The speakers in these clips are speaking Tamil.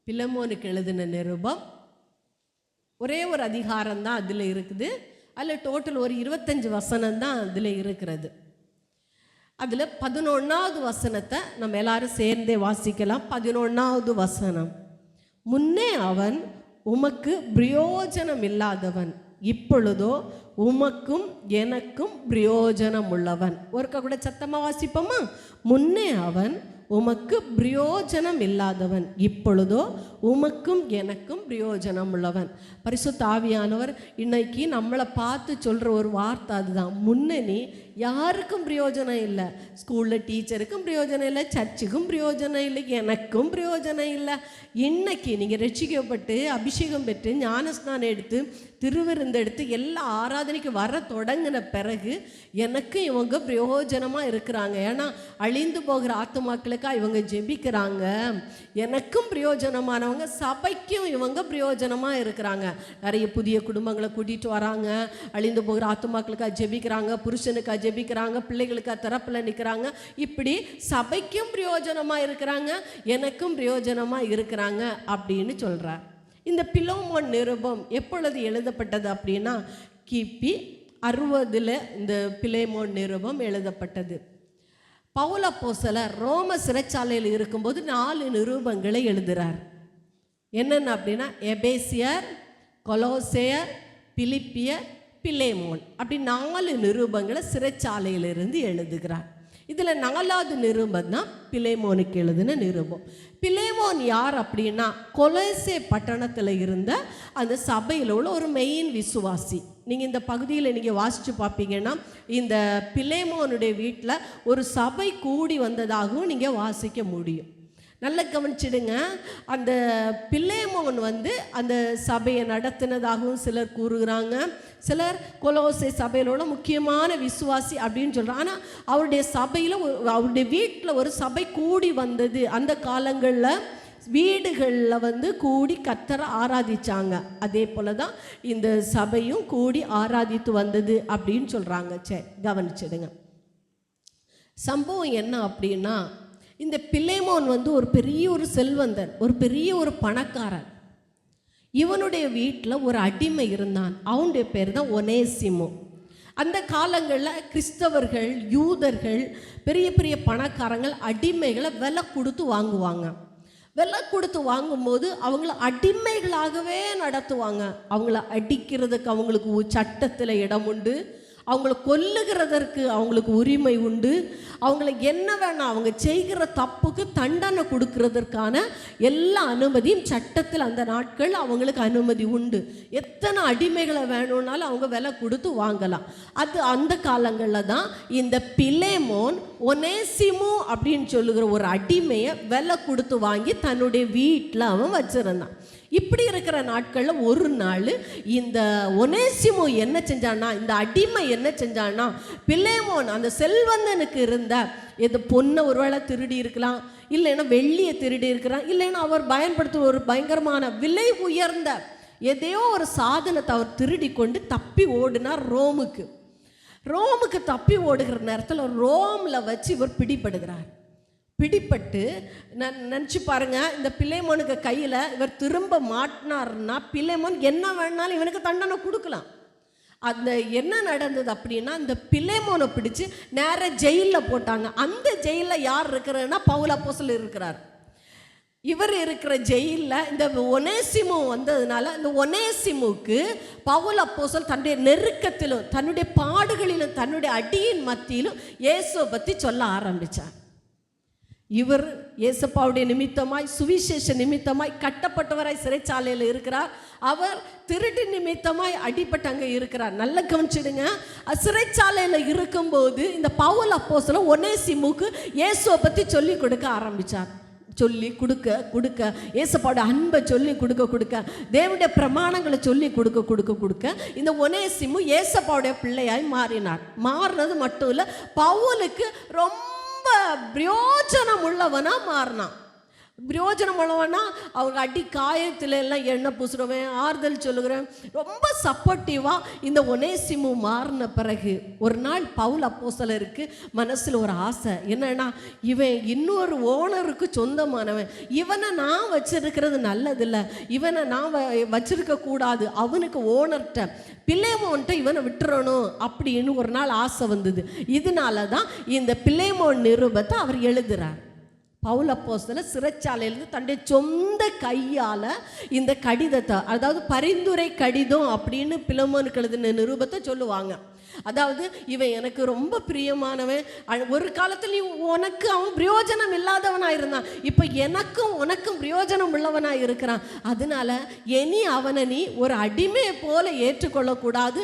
பிலமோனுக்கு எழுதின நிருபம் ஒரே ஒரு அதிகாரம் தான் அதில் இருக்குது. அதில் டோட்டல் ஒரு 25 வசனம் தான் அதில் இருக்கிறது. அதில் 11வது வசனத்தை நம்ம எல்லாரும் சேர்ந்தே வாசிக்கலாம். 11வது வசனம், முன்னே அவன் உமக்கு பிரயோஜனம் இல்லாதவன், இப்பொழுதோ உமக்கும் எனக்கும் பிரயோஜனம் உள்ளவன். ஒருக்க கூட சத்தமாக வாசிப்போமா? முன்னே அவன் உமக்கு பிரயோஜனம் இல்லாதவன், இப்பொழுதோ உமக்கும் எனக்கும் பிரயோஜனம் உள்ளவன். பரிசுத்த ஆவியானவர் இன்னைக்கு நம்மளை பார்த்து சொல்கிற ஒரு வார்த்தை அதுதான். முன்னே நீ யாருக்கும் பிரயோஜனம் இல்லை, ஸ்கூலில் டீச்சருக்கும் பிரயோஜனம் இல்லை, சர்ச்சுக்கும் பிரயோஜனம் இல்லை, எனக்கும் பிரயோஜனம் இல்லை. இன்னைக்கு நீங்கள் ரட்சிக்கப்பட்டு அபிஷேகம் பெற்று ஞானஸ்நானம் எடுத்து திருவிருந்தெடுத்து எல்லா ஆராதனைக்கு வர தொடங்கின பிறகு எனக்கு இவங்க பிரயோஜனமாக இருக்கிறாங்க. ஏன்னா அழிந்து போகிற ஆத்துமாக்களுக்காக இவங்க ஜெபிக்கிறாங்க. எனக்கும் பிரயோஜனமானவங்க, சபைக்கும் இவங்க பிரயோஜனமாக இருக்கிறாங்க. நிறைய புதிய குடும்பங்களை கூட்டிகிட்டு வராங்க, அழிந்து போகிற ஆத்துமாக்களுக்காக ஜெபிக்கிறாங்க, புருஷனுக்காக ஜெபிக்கிறாங்க, பிள்ளைகளுக்காக தரப்பில் நிற்கிறாங்க. இப்படி சபைக்கும் பிரயோஜனமாக இருக்கிறாங்க, எனக்கும் பிரயோஜனமாக இருக்கிறாங்க அப்படின்னு சொல்கிறார். இந்த பிலோமோன் நிருபம் எப்பொழுது எழுதப்பட்டது அப்படின்னா கிபி 60 இந்த பிலோமோன் நிருபம் எழுதப்பட்டது. பவுல் அப்போஸ்தலர் ரோம சிறைச்சாலையில் இருக்கும்போது 4 நிருபங்களை எழுதுகிறார். என்னென்ன அப்படின்னா எபேசியர், கொலோசேயர், பிலிப்பியர், பிலேமோன், அப்படி 4 நிருபங்களை சிறைச்சாலையிலிருந்து எழுதுகிறார். இதில் 4வது நிருபம் தான் பிலேமோனுக்கு எழுதின நிருபம். பிலேமோன் யார் அப்படின்னா கொலோசே பட்டணத்தில் இருந்த அந்த சபையில் உள்ள ஒரு மெயின் விசுவாசி. நீங்கள் இந்த பகுதியில் நீங்கள் வாசித்து பார்ப்பீங்கன்னா இந்த பிலேமோனுடைய வீட்டில் ஒரு சபை கூடி வந்ததாகவும் நீங்கள் வாசிக்க முடியும். நல்லா கவனிச்சிடுங்க. அந்த பிலேமோன் அந்த சபையை நடத்தினதாகவும் சிலர் கூறுகிறாங்க. சிலர் கொலோசை சபையிலோட முக்கியமான விசுவாசி அப்படின்னு சொல்கிறாங்க. ஆனால் அவருடைய சபையில் அவருடைய வீட்டில் ஒரு சபை கூடி வந்தது. அந்த காலங்களில் வீடுகளில் கூடி கர்த்தரை ஆராதிச்சாங்க. அதே போல தான் இந்த சபையும் கூடி ஆராதித்து வந்தது அப்படின்னு சொல்கிறாங்க. சரி, கவனிச்சிடுங்க. சம்பவம் என்ன அப்படின்னா, இந்த பிலேமோன் ஒரு பெரிய ஒரு செல்வந்தன், ஒரு பெரிய ஒரு பணக்காரன். இவனுடைய வீட்டில் ஒரு அடிமை இருந்தான். அவனுடைய பேர் தான் ஒனேசிமோ. அந்த காலங்களில் கிறிஸ்தவர்கள், யூதர்கள், பெரிய பெரிய பணக்காரங்கள் அடிமைகளை விலை கொடுத்து வாங்குவாங்க. விலை கொடுத்து வாங்கும்போது அவங்கள அடிமைகளாகவே நடத்துவாங்க. அவங்கள அடிக்கிறதுக்கு அவங்களுக்கு சட்டத்தில் இடம் உண்டு, அவங்கள கொல்லுகிறதற்கு அவங்களுக்கு உரிமை உண்டு, அவங்கள என்ன வேணால் அவங்க செய்கிற தப்புக்கு தண்டனை கொடுக்கறதற்கான எல்லா அனுமதியும் சட்டத்தில் அந்த நாட்கள் அவங்களுக்கு அனுமதி உண்டு. எத்தனை அடிமைகளை வேணும்னாலும் அவங்க விலை கொடுத்து வாங்கலாம். அது அந்த காலங்களில் தான் இந்த பிலேமோன் ஒனேசிமோ அப்படின்னு சொல்லுகிற ஒரு அடிமையை விலை கொடுத்து வாங்கி தன்னுடைய வீட்டில் அவன் வச்சிருந்தான். இப்படி இருக்கிற நாட்களில் ஒரு நாள் இந்த ஒனேசிமோ என்ன செஞ்சான்னா, இந்த அடிமை என்ன செஞ்சான்னா, பிலேமோன் அந்த செல்வந்தனுக்கு இருந்த இது பொண்ணை ஒருவேளை திருடி இருக்கலாம், இல்லைன்னா வெள்ளியை திருடி இருக்கிறான், இல்லைன்னா அவர் பயன்படுத்துகிற ஒரு பயங்கரமான விலை உயர்ந்த எதையோ ஒரு சாதனத்தை அவர் திருடி கொண்டு தப்பி ஓடினார் ரோமுக்கு தப்பி ஓடுகிற நேரத்தில் ரோமில் வச்சு இவர் பிடிபடுகிறார். பிடிப்பட்டு நினச்சி பாருங்கள், இந்த பிலேமோனுக்கு கையில் இவர் திரும்ப மாட்டினார்னா பிலேமோன் என்ன வேணாலும் இவனுக்கு தண்டனை கொடுக்கலாம். அந்த என்ன நடந்தது அப்படின்னா, இந்த பிலேமோனை பிடிச்சு நேராக ஜெயிலில் போட்டாங்க. அந்த ஜெயிலில் யார் இருக்கிறன்னா பவுல் அப்போஸ்தலர் இருக்கிறார். இவர் இருக்கிற ஜெயிலில் இந்த ஒனேசிமோ வந்ததுனால இந்த ஒனேசிமுக்கு பவுல் அப்போஸ்தலர் தன்னுடைய நெருக்கத்திலும் தன்னுடைய பாடுகளிலும் தன்னுடைய அடியின் மத்தியிலும் இயேசுவை பற்றி சொல்ல ஆரம்பித்தார். இவர் இயேசுப்பாவுடைய நிமித்தமாய், சுவிசேஷ நிமித்தமாய் கட்டப்பட்டவராய் சிறைச்சாலையில் இருக்கிறார். அவர் திருட்டு நிமித்தமாய் அடிபட்டு அங்கே இருக்கிறார். நல்ல கவனிச்சிடுங்க. சிறைச்சாலையில் இருக்கும்போது இந்த பவுல் அப்போஸ்தலர் ஒனேசிமுக்கு இயேசுவை பற்றி சொல்லி கொடுக்க ஆரம்பித்தார். சொல்லி கொடுக்க இயேசுப்பாவோட அன்பை சொல்லி கொடுக்க தேவனுடைய பிரமாணங்களை சொல்லி கொடுக்க இந்த ஒனேசிமு இயேசுப்பாவுடைய பிள்ளையாய் மாறினது மட்டும் இல்லை, பவுலுக்கு ரொம்ப பிரயோஜனம் உள்ளவனா மாறினான். பிரயோஜனம் உள்ளவனா அவங்க அடி காயத்துல எல்லாம் எண்ணெய் பூசுறவன், ஆறுதல் சொல்லுகிறேன், ரொம்ப சப்போர்ட்டிவாக இந்த ஒனேசிமு மாறின பிறகு ஒரு நாள் பவுல் அப்போஸ்தலருக்கு மனசில் ஒரு ஆசை. என்னன்னா, இவன் இன்னொரு ஓனருக்கு சொந்தமானவன், இவனை நான் வச்சிருக்கிறது நல்லதில்லை, இவனை நான் வச்சிருக்க கூடாது, அவனுக்கு ஓனர்கிட்ட பிலேமோன்ட்ட இவனை விட்டுறணும் அப்படின்னு ஒரு நாள் ஆசை வந்தது. இதனால தான் இந்த பிலேமோன் நிருபத்தை அவர் எழுதுறார். பவுல் அப்போஸ்தலர் சிறைச்சாலையிலிருந்து தன்னுடைய சொந்த கையால் இந்த கடிதத்தை, அதாவது பரிந்துரை கடிதம் அப்படின்னு பிலேமோனுக்கு எழுதின நிருபத்தை சொல்லுவாங்க. அதாவது இவன் எனக்கு ரொம்ப பிரியமானவன், ஒரு காலத்தில் உனக்கு அவன் பிரயோஜனம் இல்லாதவனாக இருந்தான், இப்போ எனக்கும் உனக்கும் பிரயோஜனம் உள்ளவனாக இருக்கிறான், அதனால இனி அவனை நீ ஒரு அடிமையை போல ஏற்றுக்கொள்ளக்கூடாது,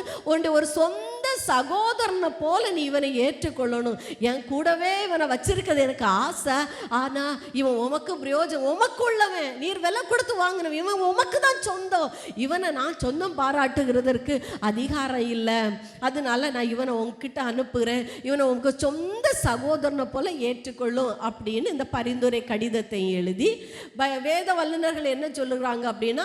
ஒரு சொந்த சகோதரனை போல நீ இவனை ஏற்றுக்கொள்ளணும், என் கூடவே இவனை வச்சிருக்கிறது எனக்கு ஆசை, ஆனால் இவன் உமக்கு பிரயோஜனம், உமக்கு உள்ளவன், நீர் விலை கொடுத்து வாங்கினவன், இவன் உமக்கு தான் சொந்தம், இவனை நான் சொந்தம் பாராட்டுகிறதற்கு அதிகாரம் இல்லை, அதனால நான் இவனை உங்ககிட்ட அனுப்புகிறேன், இவனை உங்க சொந்த சகோதரனை போல ஏற்றுக்கொள்ளும் அப்படின்னு இந்த பரிந்துரை கடிதத்தை எழுதி வேத வல்லுநர்கள் என்ன சொல்லுகிறாங்க அப்படின்னா,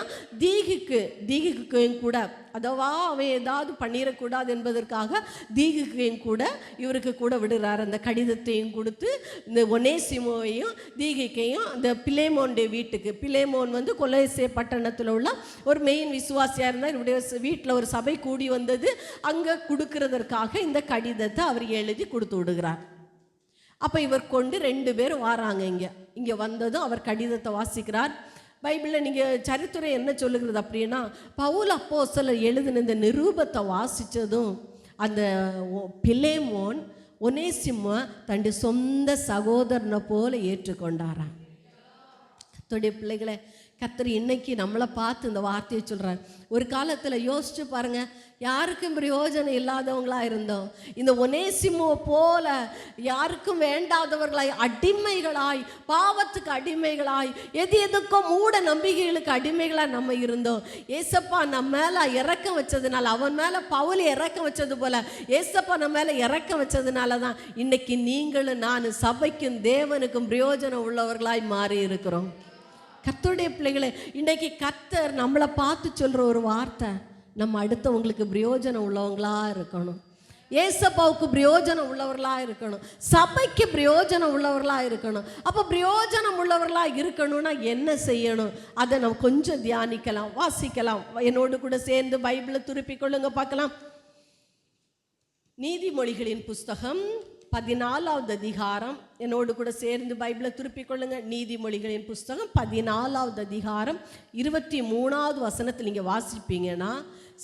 தீகிக்கும் கூட, அதவா அவன் ஏதாவது பண்ணிடக்கூடாது என்பதற்காக தீகிக்கையும் கூட இவருக்கு கூட விடுறார். அந்த கடிதத்தையும் கொடுத்து இந்த ஒனேசிமோவையும் தீகிக்கையும் அந்த பிலேமோனுடைய வீட்டுக்கு, பிலேமோன் கொலோசே பட்டணத்தில் உள்ள ஒரு மெயின் விசுவாசியாக இருந்தால், இவருடைய வீட்டில் ஒரு சபை கூடி வந்தது, அங்கே கொடுக்கறதற்காக இந்த கடிதத்தை அவர் எழுதி கொடுத்து விடுகிறார். அப்போ இவர் கொண்டு 2 பேரும் வராங்க. இங்கே வந்ததும் அவர் கடிதத்தை வாசிக்கிறார். பைபிளில் நீங்கள் சரித்திரம் என்ன சொல்லுகிறது அப்படின்னா, பவுல் அப்போஸ்தலர் எழுதின இந்த நிருபத்தை வாசித்ததும் அந்த பிலேமோன் ஒனேசிமோ தன்னுடைய சொந்த சகோதரனை போல ஏற்றுக்கொண்டாராம். கர்த்தருடைய பிள்ளைகளை, கர்த்தர் இன்னைக்கு நம்மளை பார்த்து இந்த வார்த்தையை சொல்கிறார். ஒரு காலத்தில் யோசிச்சு பாருங்கள், யாருக்கும் பிரயோஜனம் இல்லாதவங்களாக இருந்தோம், இந்த ஒனேசிமோ போல யாருக்கும் வேண்டாதவர்களாய், அடிமைகளாய், பாவத்துக்கு அடிமைகளாய், எதுக்கும் மூட நம்பிக்கைகளுக்கு அடிமைகளாக நம்ம இருந்தோம். ஏசப்பா நம்ம மேலே இறக்கம் வச்சதுனால, அவன் மேலே பவுல் இறக்கம் வச்சது போல ஏசப்பா நம்ம மேலே இறக்கம் வச்சதுனால தான் இன்னைக்கு நீங்களும் நான் சபைக்கும் தேவனுக்கும் பிரயோஜனம் உள்ளவர்களாய் மாறி இருக்கிறோம். கர்த்தருடைய பிள்ளைகளை, இன்றைக்கி கர்த்தர் நம்மளை பார்த்து சொல்கிற ஒரு வார்த்தை, நம்ம அடுத்தவங்களுக்கு பிரயோஜனம் உள்ளவங்களாக இருக்கணும், ஏசப்பாவுக்கு பிரயோஜனம் உள்ளவர்களாக இருக்கணும், சபைக்கு பிரயோஜனம் உள்ளவர்களாக இருக்கணும். அப்போ பிரயோஜனம் உள்ளவர்களாக இருக்கணும்னா என்ன செய்யணும், அதை நம்ம கொஞ்சம் தியானிக்கலாம், வாசிக்கலாம். என்னோடு கூட சேர்ந்து பைபிளை திருப்பிக் கொள்ளுங்க, பார்க்கலாம். நீதிமொழிகளின் புஸ்தகம் 14வது அதிகாரம், என்னோடு கூட சேர்ந்து பைபிளை திருப்பிக் கொள்ளுங்க. நீதிமொழிகளின் புஸ்தகம் 14வது அதிகாரம் 23வது வசனத்தில் நீங்கள் வாசிப்பீங்கன்னா,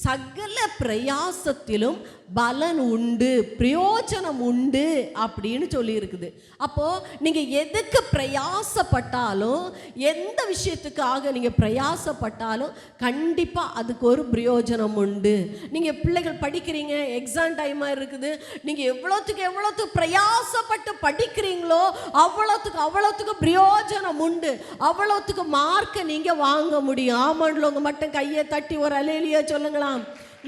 சகல பிரயாசத்திலும் பலன் உண்டு, பிரயோஜனம் உண்டு அப்படின்னு சொல்லி இருக்குது. அப்போது நீங்கள் எதுக்கு பிரயாசப்பட்டாலும், எந்த விஷயத்துக்காக நீங்கள் பிரயாசப்பட்டாலும் கண்டிப்பாக அதுக்கு ஒரு பிரயோஜனம் உண்டு. நீங்கள் பிள்ளைகள் படிக்கிறீங்க, எக்ஸாம் டைமாக இருக்குது, நீங்கள் எவ்வளோத்துக்கு பிரயாசப்பட்டு படிக்கிறீங்களோ அவ்வளோத்துக்கு பிரயோஜனம் உண்டு, அவ்வளோத்துக்கு மார்க்கை நீங்கள் வாங்க முடியும். ஆமாண்டவங்க மட்டும் கையை தட்டி ஒரு அல்லேலூயா சொல்லுங்களா.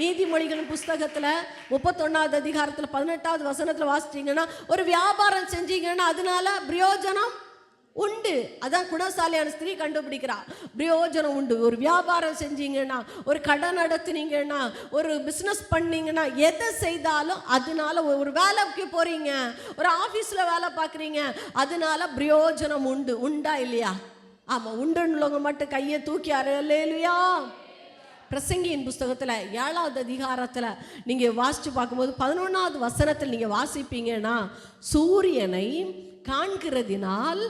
நீதிமொழிகளின் புஸ்தகத்தில் 31வது அதிகாரத்தில் 18வது வசனத்தில் வாசிச்சிங்கன்னா, ஒரு வியாபாரம் செஞ்சீங்கன்னா அதனால பிரயோஜனம் உண்டு. அதான் குணசாலியான ஸ்திரீ கண்டுபிடிக்கிறா, பிரயோஜனம் உண்டு. ஒரு வியாபாரம் செஞ்சீங்கன்னா, ஒரு கடை நடத்துனீங்கன்னா, ஒரு பிஸ்னஸ் பண்ணீங்கன்னா, எதை செய்தாலும் அதனால, ஒரு வேலைக்கு போகிறீங்க, ஒரு ஆஃபீஸில் வேலை பார்க்குறீங்க, அதனால பிரயோஜனம் உண்டு. உண்டா இல்லையா? ஆமாம், உண்டுன்னு மட்டும் கையை தூக்கி அல்லேலூயா. பிரசங்கியின் புஸ்தகத்தில் 7வது அதிகாரத்தில் நீங்கள் வாசித்து பார்க்கும்போது 11வது வசனத்தில் நீங்கள் வாசிப்பீங்கன்னா, சூரியனை காண்கிறதினால்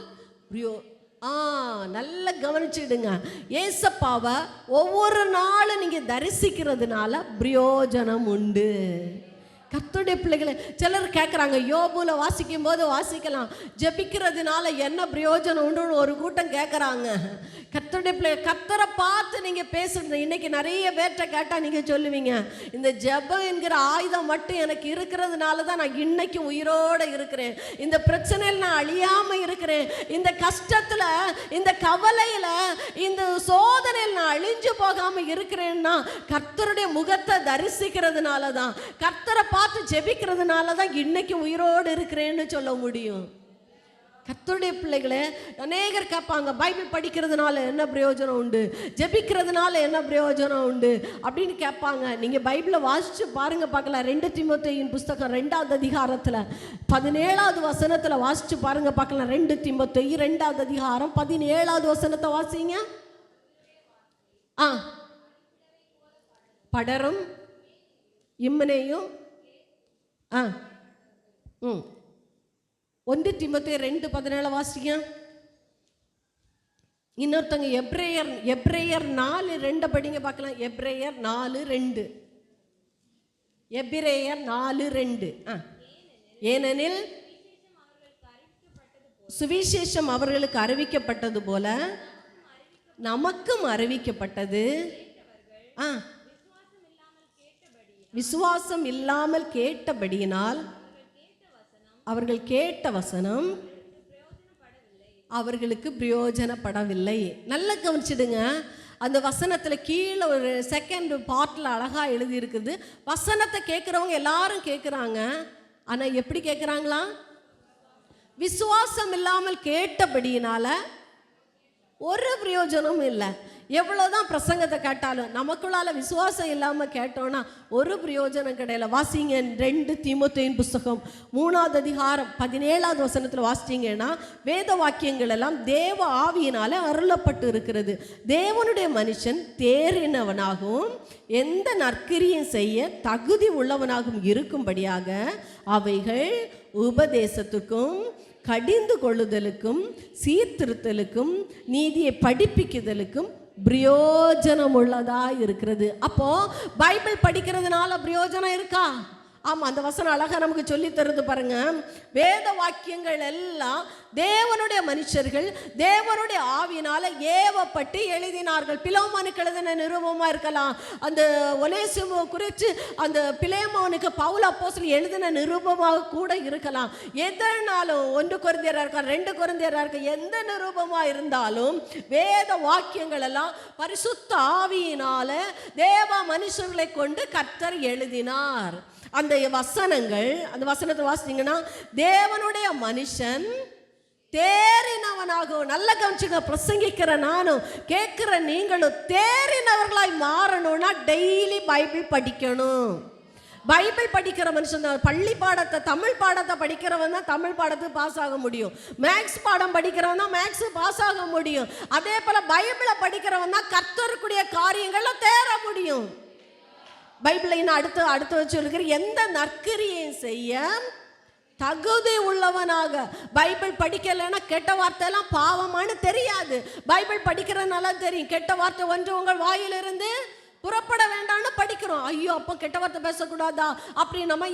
நல்லா கவனிச்சுடுங்க, ஏசப்பாவை ஒவ்வொரு நாளும் நீங்கள் தரிசிக்கிறதுனால பிரயோஜனம் உண்டு. கர்த்தருடைய பிள்ளைகளை, சிலர் கேட்குறாங்க, யோபுல வாசிக்கும் போது வாசிக்கலாம், ஜெபிக்கிறதுனால என்ன பிரயோஜனம் உண்டுன்னு ஒரு கூட்டம் கேட்குறாங்க. கர்த்தருடைய பிள்ளை, கர்த்தரை பார்த்து நீங்கள் பேசுறது. இன்னைக்கு நிறைய பேர்கிட்ட கேட்டால் நீங்கள் சொல்லுவீங்க, இந்த ஜெபம் என்கிற ஆயுதம் மட்டும் எனக்கு இருக்கிறதுனால தான் நான் இன்னைக்கு உயிரோடு இருக்கிறேன், இந்த பிரச்சனையில் நான் அழியாமல் இருக்கிறேன், இந்த கஷ்டத்தில், இந்த கவலையில், இந்த சோதனையில் நான் அழிஞ்சு போகாமல் இருக்கிறேன்னா கர்த்தருடைய முகத்தை தரிசிக்கிறதுனால தான், கர்த்தரை பார்த்து ஜெபிக்கிறதுனால தான் இன்னைக்கு உயிரோடு இருக்கிறேன்னு சொல்ல முடியும். கர்த்தருடைய பிள்ளைகளே, அநேகர் கேட்பாங்க, பைபிள் படிக்கிறதுனால என்ன பிரயோஜனம் உண்டு, ஜெபிக்கிறதுனால என்ன பிரயோஜனம் உண்டு அப்படின்னு கேட்பாங்க. நீங்கள் பைபிளை வாசித்து பாருங்க பார்க்கலாம். 2 தீமோத்தேயுவின் புஸ்தகம் 2வது அதிகாரத்தில் 17வது வசனத்தில் வாசித்து பாருங்க பார்க்கலாம். 2 தீமோத்தேயு 2வது அதிகாரம் 17வது வசனத்தை வாசிங்க. படரும் இம்மனையும் 1 தீமோத்தேயு 2:17 வாசிங்க. இன்னொருத்தங்க எப்ரேயர் 4:2 படிங்க பார்க்கலாம். எப்ரேயர் 4:2. எபிரேயர் 4:2. ஏனெனில் சுவிசேஷம் அவர்களுக்கு அறிவிக்கப்பட்டது போல நமக்கும் அறிவிக்கப்பட்டது. விசுவாசம் இல்லாமல் கேட்டபடியினால் அவர்கள் கேட்ட வசனம் அவர்களுக்கு பிரயோஜனப்படவில்லை. நல்லா கவனிச்சிடுங்க. அந்த வசனத்தில் கீழே ஒரு செகண்ட் பார்ட்டில் அழகாக எழுதி இருக்குது. வசனத்தை கேட்குறவங்க எல்லாரும் கேட்குறாங்க. ஆனால் எப்படி கேட்குறாங்களா? விசுவாசம் இல்லாமல் கேட்டபடியினால ஒரு பிரயோஜனமும் இல்லை. எவ்வளோதான் பிரசங்கத்தை கேட்டாலும் நமக்குள்ளால விசுவாசம் இல்லாமல் கேட்டோன்னா ஒரு பிரயோஜனம் கிடையாது. வாசிங்க 2 தீமோத்தேயுவின் புஸ்தகம் 3வது அதிகாரம் 17வது வசனத்தில் வாசிச்சிங்கன்னா, வேத வாக்கியங்கள் எல்லாம் தேவ ஆவியினால அருளப்பட்டு இருக்கிறது. தேவனுடைய மனுஷன் தேறினவனாகவும் எந்த நற்கிரியும் செய்ய தகுதி உள்ளவனாகவும் இருக்கும்படியாக அவைகள் உபதேசத்துக்கும் கடிந்து கொள்ளுதலுக்கும் சீர்திருத்தலுக்கும் நீதியை படிப்பிக்குதலுக்கும் பிரயோஜனம் உள்ளதா இருக்கிறது. அப்போ பைபிள் படிக்கிறதுனால பிரயோஜனம் இருக்கா? ஆமாம், அந்த வசனம் அழகாக நமக்கு சொல்லி தருது பாருங்க. வேத வாக்கியங்கள் எல்லாம் தேவனுடைய மனுஷர்கள் தேவனுடைய ஆவியினால ஏவப்பட்டு எழுதினார்கள். பிலோமோனுக்கு எழுதின நிருபமாக இருக்கலாம், அந்த ஒனேசிமோ குறித்து அந்த பிலேமோனுக்கு பவுல் அப்போஸ்தலன் எழுதின நிருபமாக கூட இருக்கலாம். எதனாலும் 1 கொரிந்தியராக இருக்கலாம், 2 கொரிந்தியராக இருக்க, எந்த நிருபமாக இருந்தாலும் வேத வாக்கியங்கள் எல்லாம் பரிசுத்த ஆவியினால தேவ மனுஷர்களை கொண்டு கர்த்தர் எழுதினார். அந்த வசனங்கள், அந்த வசனத்தை வாசித்தீங்கன்னா, தேவனுடைய மனுஷன் தேறினவனாகவும், நல்ல கவனிச்சுங்க, பிரசங்கிக்கிற நானும் கேட்கிற நீங்களும் தேறினவர்களாய் மாறணும்னா டெய்லி பைபிள் படிக்கணும். பைபிள் படிக்கிற மனுஷன் தான் பள்ளி பாடத்தை, தமிழ் பாடத்தை படிக்கிறவன் தான் தமிழ் பாடத்துக்கு பாஸ் ஆக முடியும். மேக்ஸ் பாடம் படிக்கிறவன் தான் மேக்ஸ் பாஸ் ஆக முடியும். அதே போல பைபிளை படிக்கிறவன் தான் கர்த்தருக்குரிய காரியங்களை தேர முடியும். பைபிளை நான் அடுத்து வச்சு இருக்கிற எந்த நற்கிரியையும் செய்ய தகுதி உள்ளவனாக. பைபிள் படிக்கலைன்னா கெட்ட வார்த்தையெல்லாம் பாவமானு தெரியாது. பைபிள் படிக்கிறதுனால தெரியும். கெட்ட வார்த்தை ஒன்று உங்கள் வாயிலிருந்து புறப்பட வேண்டாம்னு படிக்கிறோம். ஐயோ, அப்போ கெட்ட வார்த்தை பேசக்கூடாதா அப்படி நம்ம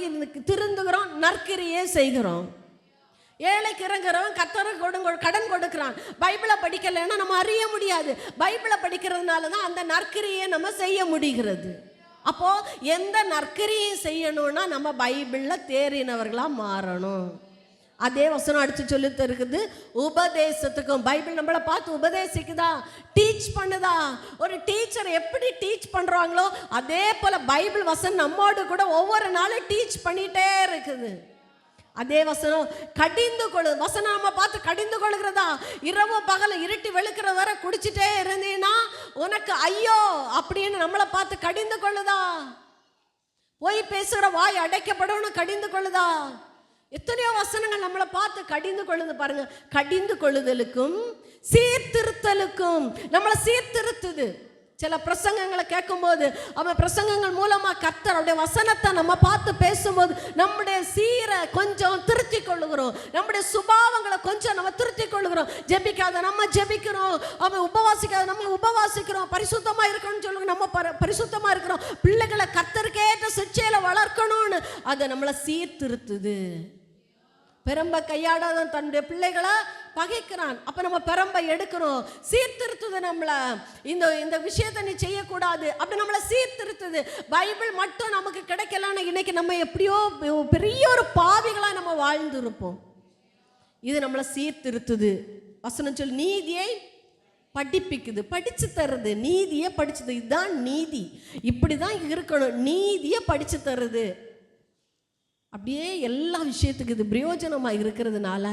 திருந்துகிறோம், நற்கிரியே செய்கிறோம். ஏழைக்கு இறங்குறவன் கர்த்தருக்கு கடன் கொடுக்குறான். பைபிளை படிக்கலைன்னா நம்ம அறிய முடியாது. பைபிளை படிக்கிறதுனால தான் அந்த நற்கிரியை நம்ம செய்ய முடிகிறது. அப்போ எந்த நற்கிரியும் செய்யணும்னா நம்ம பைபிளில் தேறினவர்களாக மாறணும். அதே வசனம் அடிச்சு சொல்லி தருக்குது. உபதேசத்துக்கும் பைபிள் நம்மளை பார்த்து உபதேசிக்குதா, டீச் பண்ணுதா. ஒரு டீச்சர் எப்படி டீச் பண்ணுறாங்களோ அதே போல் பைபிள் வசனம் நம்மோடு கூட ஒவ்வொரு நாளும் டீச் பண்ணிகிட்டே இருக்குது. அதே வசனம் கடிந்து கொள்ளு, வசனம் நம்ம பார்த்து கடிந்து கொள்கிறதா. இரவு பகல இருட்டி வெளுக்கிற வரை குடிச்சிட்டே இருந்தீங்கன்னா உனக்கு ஐயோ அப்படின்னு நம்மளை பார்த்து கடிந்து கொள்ளுதா. போய் பேசுகிற வாய் அடைக்கப்படும் கடிந்து கொள்ளுதா. எத்தனையோ வசனங்கள் நம்மளை பார்த்து கடிந்து கொள்ளுது பாருங்க. கடிந்து கொள்ளுதலுக்கும் சீர்திருத்தலுக்கும் நம்மளை சீர்திருத்துது. சில பிரசங்கங்களை கேட்கும்போது அவன் பிரசங்கங்கள் மூலமாக கர்த்தர் அவருடைய வசனத்தை நம்ம பார்த்து பேசும்போது நம்முடைய சீரை கொஞ்சம் திருத்தி கொள்ளுகிறோம். நம்முடைய சுபாவங்களை கொஞ்சம் நம்ம திருத்தி கொள்ளுகிறோம். ஜெபிக்காத நம்ம ஜெபிக்கிறோம், அவன் உபவாசிக்காத நம்ம உபவாசிக்கிறோம். பரிசுத்தமாக இருக்கணும்னு சொல்லுங்க, நம்ம பரிசுத்தமாக இருக்கிறோம். பிள்ளைகளை கர்த்தருக்கேற்ற சிட்சையில் வளர்க்கணும்னு அதை நம்மளை சீர்திருத்துது. பெரம்ப கையாடாதான் தன்னுடைய பிள்ளைகளை பகைக்கிறான். அப்போ நம்ம பெரம்பை எடுக்கிறோம், சீர்திருத்துது நம்மளை. இந்த விஷயத்தை நீ செய்யக்கூடாது அப்படி நம்மளை சீர்திருத்துது. பைபிள் மட்டும் நமக்கு கிடைக்கலன்னா இன்னைக்கு நம்ம எப்படியோ பெரிய ஒரு பாவிகளாக நம்ம வாழ்ந்துருப்போம். இது நம்மளை சீர்திருத்துது. வசனம் சொல்லி நீதியை படிப்பிக்குது, படிச்சு தருது. நீதியை படிச்சுது. இதுதான் நீதி, இப்படி தான் இருக்கணும். நீதியை படிச்சு தருது. அப்படியே எல்லா விஷயத்துக்கு இது பிரயோஜனமாக இருக்கிறதுனால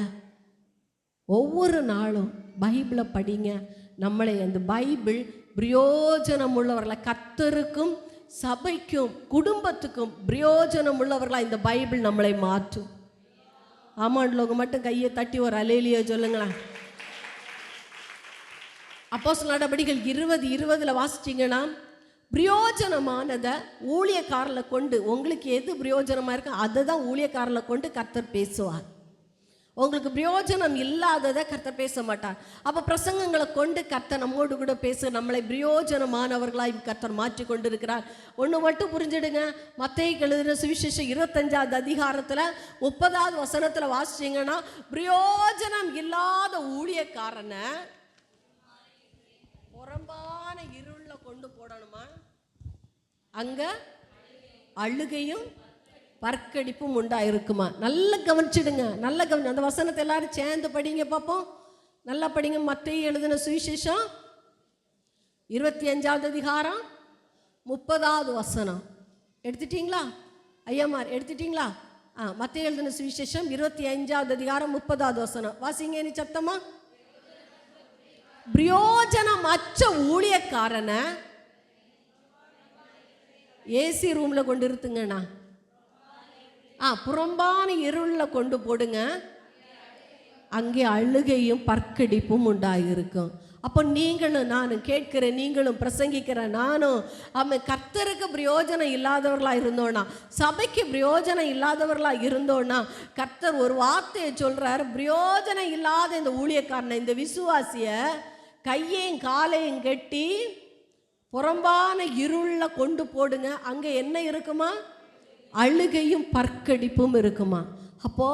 ஒவ்வொரு நாளும் பைபிளை படிங்க. நம்மளை அந்த பைபிள் பிரயோஜனம் உள்ளவர்களை, கர்த்தருக்கும் சபைக்கும் குடும்பத்துக்கும் பிரயோஜனம் உள்ளவர்களாக இந்த பைபிள் நம்மளை மாற்றும். ஆமாண்டவங்க மட்டும் கையை தட்டி ஒரு அலேலியா சொல்லுங்களேன். அப்போஸ்தலர் நடபடிகள் 20:20 வாசிச்சிங்கன்னா, பிரயோஜனமானதை ஊழியக்காரர்களை கொண்டு, உங்களுக்கு எது பிரயோஜனமாக இருக்கு அதை தான் ஊழியக்காரர்களை கொண்டு கர்த்தர் பேசுவார். உங்களுக்கு பிரயோஜனம் இல்லாததை கர்த்தர் பேச மாட்டார். அப்போ பிரசங்கங்களை கொண்டு கர்த்தர் நம்மோடு கூட பேச நம்மளை பிரயோஜனமானவர்களாக கர்த்தர் மாற்றி கொண்டு இருக்கிறார். ஒன்று மட்டும் புரிஞ்சிடுங்க, மத்தேயுக்கு எழுதின சுவிசேஷம் 25வது அதிகாரத்தில் 30வது வசனத்தில் வாசிச்சிங்கன்னா, பிரயோஜனம் இல்லாத ஊழியக்காரனை புறம்பான இருள கொண்டு போடணுமா, அங்க அழுகையும் பற்கடிப்பும் உண்டாயிருக்குமா. நல்லா கவனிச்சிடுங்க, நல்லா கவனி. அந்த வசனத்தை எல்லாரும் சேர்ந்து படிங்க பார்ப்போம். நல்லா படிங்க. மத்தேயு எழுதின சுவிசேஷம் 25வது அதிகாரம் 30வது வசனம் எடுத்துட்டீங்களா? ஐயமார் எடுத்துட்டீங்களா? மத்தேயு எழுதின சுவிசேஷம் 25வது அதிகாரம் 30வது வசனம் வாசிங்க நீ சத்தமா. பிரயோஜனம் அற்ற ஊழியக்காரனை ஏசி ரூம்ல கொண்டு இருத்துங்கண்ணா, புறம்பான இருள கொண்டு போடுங்க, அங்கே அழுகையும் பற்கடிப்பும் உண்டாயிருக்கும். அப்போ நீங்களும் நானும் கேட்கிற, நீங்களும் பிரசங்கிக்கிற நானும் கர்த்தருக்கு பிரயோஜனம் இல்லாதவர்களாக இருந்தோன்னா, சபைக்கு பிரயோஜனம் இல்லாதவர்களாக இருந்தோன்னா, கர்த்தர் ஒரு வார்த்தையை சொல்றார், பிரயோஜனம் இல்லாத இந்த ஊழியக்காரனை, இந்த விசுவாசிய கையையும் காலையும் கட்டி புறம்பான இருள கொண்டு போடுங்க, அங்கே என்ன இருக்குமா, அழுகையும் பற்கடிப்பும் இருக்குமா. அப்போ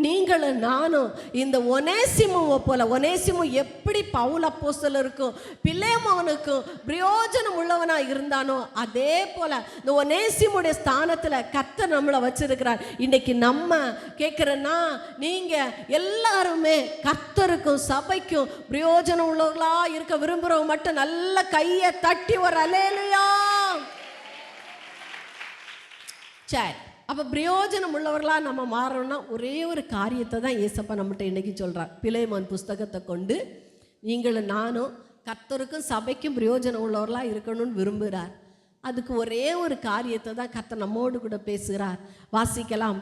நீங்களும் நானும் இந்த ஒனேசிமுவை போல, ஒனேசிமு எப்படி பவுல் அப்போஸ்தலருக்கும் பிலேமோனுக்கும் பிரயோஜனம் உள்ளவனா இருந்தானோ, அதே போல இந்த ஒனேசிமுடைய ஸ்தானத்தில் கர்த்தர் நம்மளை வச்சிருக்கிறார். இன்னைக்கு நம்ம கேட்குறேன்னா, நீங்க எல்லாருமே கர்த்தருக்கும் சபைக்கும் பிரயோஜனம் உள்ளவர்களா இருக்க விரும்புகிறவங்க மட்டும் நல்ல கையை தட்டி ஒரு அல்லேலூயா. சரி, அப்போ பிரயோஜனம் உள்ளவர்களாக நம்ம மாறணும்னா ஒரே ஒரு காரியத்தை தான் ஏசப்பா நம்மகிட்ட இன்றைக்கி சொல்கிறார். பிலேமோன் புஸ்தகத்தை கொண்டு நீங்களும் நானும் கர்த்தருக்கும் சபைக்கும் பிரயோஜனம் உள்ளவர்களாக இருக்கணும்னு விரும்புகிறார். அதுக்கு ஒரே ஒரு காரியத்தை தான் கர்த்தர் நம்மோடு கூட பேசுகிறார். வாசிக்கலாம்.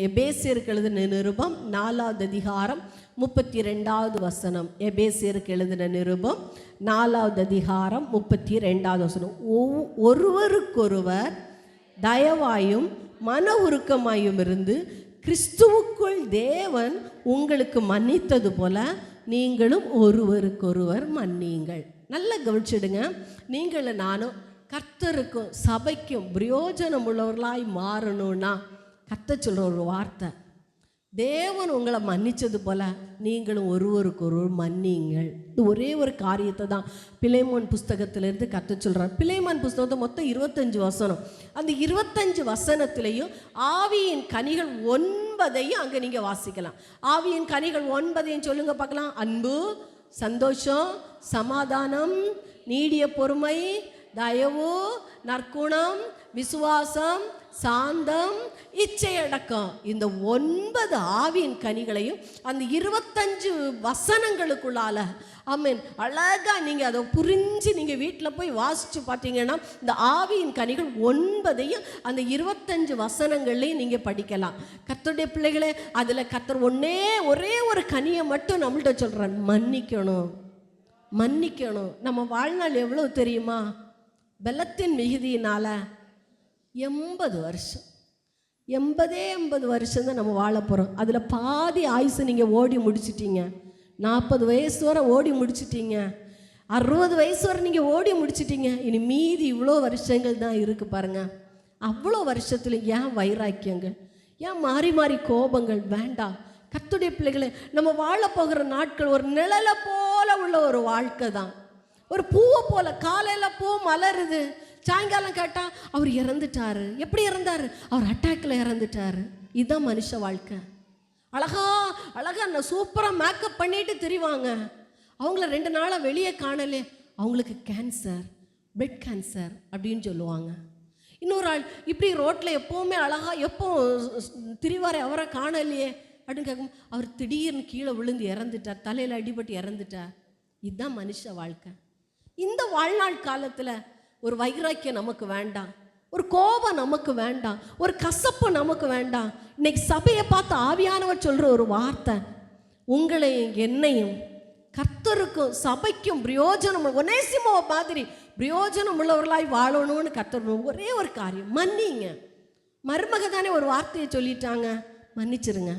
எபேசியருக்கு எழுதின நிருபம் 4வது அதிகாரம் 32வது வசனம். எபேசியருக்கு எழுதின நிருபம் 4வது அதிகாரம் 32வது வசனம். ஒருவருக்கொருவர் தயவாயும் மன உருக்கமாயும் இருந்து கிறிஸ்துவுக்குள் தேவன் உங்களுக்கு மன்னித்தது போல நீங்களும் ஒருவருக்கொருவர் மன்னியுங்கள். நல்லா கவனிச்சிடுங்க. நீங்களும் நானும் கர்த்தருக்கும் சபைக்கும் பிரயோஜனம் உள்ளவர்களாய் மாறணும்னா கர்த்தர் சொல்கிற ஒரு வார்த்தை, தேவன் உங்களை மன்னிச்சது போல நீங்களும் ஒருவருக்கொருவர் மன்னியுங்கள். இது ஒரே ஒரு காரியத்தை தான் பிலேமோன் புஸ்தகத்திலிருந்து கர்த்தர் சொல்கிறார். பிலேமோன் புஸ்தகத்தை மொத்தம் 25 வசனம். அந்த 25 வசனத்திலையும் ஆவியின் கனிகள் 9ஐயும் அங்கே நீங்கள் வாசிக்கலாம். ஆவியின் கனிகள் 9ஐயும் சொல்லுங்க பார்க்கலாம். அன்பு, சந்தோஷம், சமாதானம், நீடிய பொறுமை, தயவு, நற்குணம், விசுவாசம், சாந்தம், இச்சையடக்கம். இந்த 9 ஆவியின் கனிகளையும் அந்த 25 வசனங்களுக்குள்ளால ஆமென் அழகா நீங்கள் அதை புரிஞ்சு நீங்கள் வீட்டில் போய் வாசித்து பார்த்தீங்கன்னா இந்த ஆவியின் கனிகள் 9ஐயும் அந்த 25 வசனங்கள்லையும் நீங்கள் படிக்கலாம். கர்த்தருடைய பிள்ளைகளே, அதில் கர்த்தர் ஒரே ஒரு கனியை மட்டும் நம்மள்கிட்ட சொல்கிறார், மன்னிக்கணும். மன்னிக்கணும். நம்ம வாழ்நாள் எவ்வளோ தெரியுமா? பலத்தின் மிகுதியினால் 80 வருஷம், 80 வருஷம் தான் நம்ம வாழ போகிறோம். அதில் பாதி ஆயுசு நீங்கள் ஓடி முடிச்சிட்டீங்க. 40 வயசு வரை ஓடி முடிச்சிட்டீங்க. 60 வயசு வரை நீங்கள் ஓடி முடிச்சிட்டீங்க. இனி மீதி இவ்வளோ வருஷங்கள் தான் இருக்குது பாருங்கள். அவ்வளோ வருஷத்தில் ஏன் வைராக்கியங்கள், ஏன் மாறி மாறி கோபங்கள் வேண்டாம். கர்த்தருடைய பிள்ளைகளை, நம்ம வாழ போகிற நாட்கள் ஒரு நிழலை போல உள்ள ஒரு வாழ்க்கை தான். ஒரு பூவை போல, காலையில் பூ மலருது, சாயங்காலம் கேட்டால் அவர் இறந்துட்டாரு. எப்படி இறந்தார்? அவர் அட்டாக்கில் இறந்துட்டாரு. இதுதான் மனுஷ வாழ்க்கை. அழகா சூப்பராக மேக்கப் பண்ணிட்டு திரிவாங்க. அவங்கள 2 நாளாக வெளியே காணலே, அவங்களுக்கு கேன்சர், பிளட் கேன்சர் அப்படின்னு சொல்லுவாங்க. இன்னொரு ஆள் இப்படி ரோட்டில் எப்போவுமே அழகா எப்போ திரிவாரே, அவரை காணலையே, அப்படின்னு கேட்கும். அவர் திடீர்னு கீழே விழுந்து இறந்துட்டார், தலையில் அடிபட்டு இறந்துட்டார். இதுதான் மனுஷ வாழ்க்கை. இந்த வாழ்நாள் காலத்தில் ஒரு வைராக்கியம் நமக்கு வேண்டாம், ஒரு கோபம் நமக்கு வேண்டாம், ஒரு கசப்பு நமக்கு வேண்டாம். இன்னைக்கு சபையை பார்த்து ஆவியானவர் சொல்கிற ஒரு வார்த்தை, உங்களையும் என்னையும் கர்த்தருக்கும் சபைக்கும் பிரயோஜனம், ஒனேசிமோ மாதிரி பிரயோஜனம் உள்ளவர்களாய் வாழணும்னு கர்த்தர் ஒரே ஒரு காரியம், மன்னிங்க. மருமக தானே ஒரு வார்த்தையை சொல்லிட்டாங்க, மன்னிச்சிருங்க.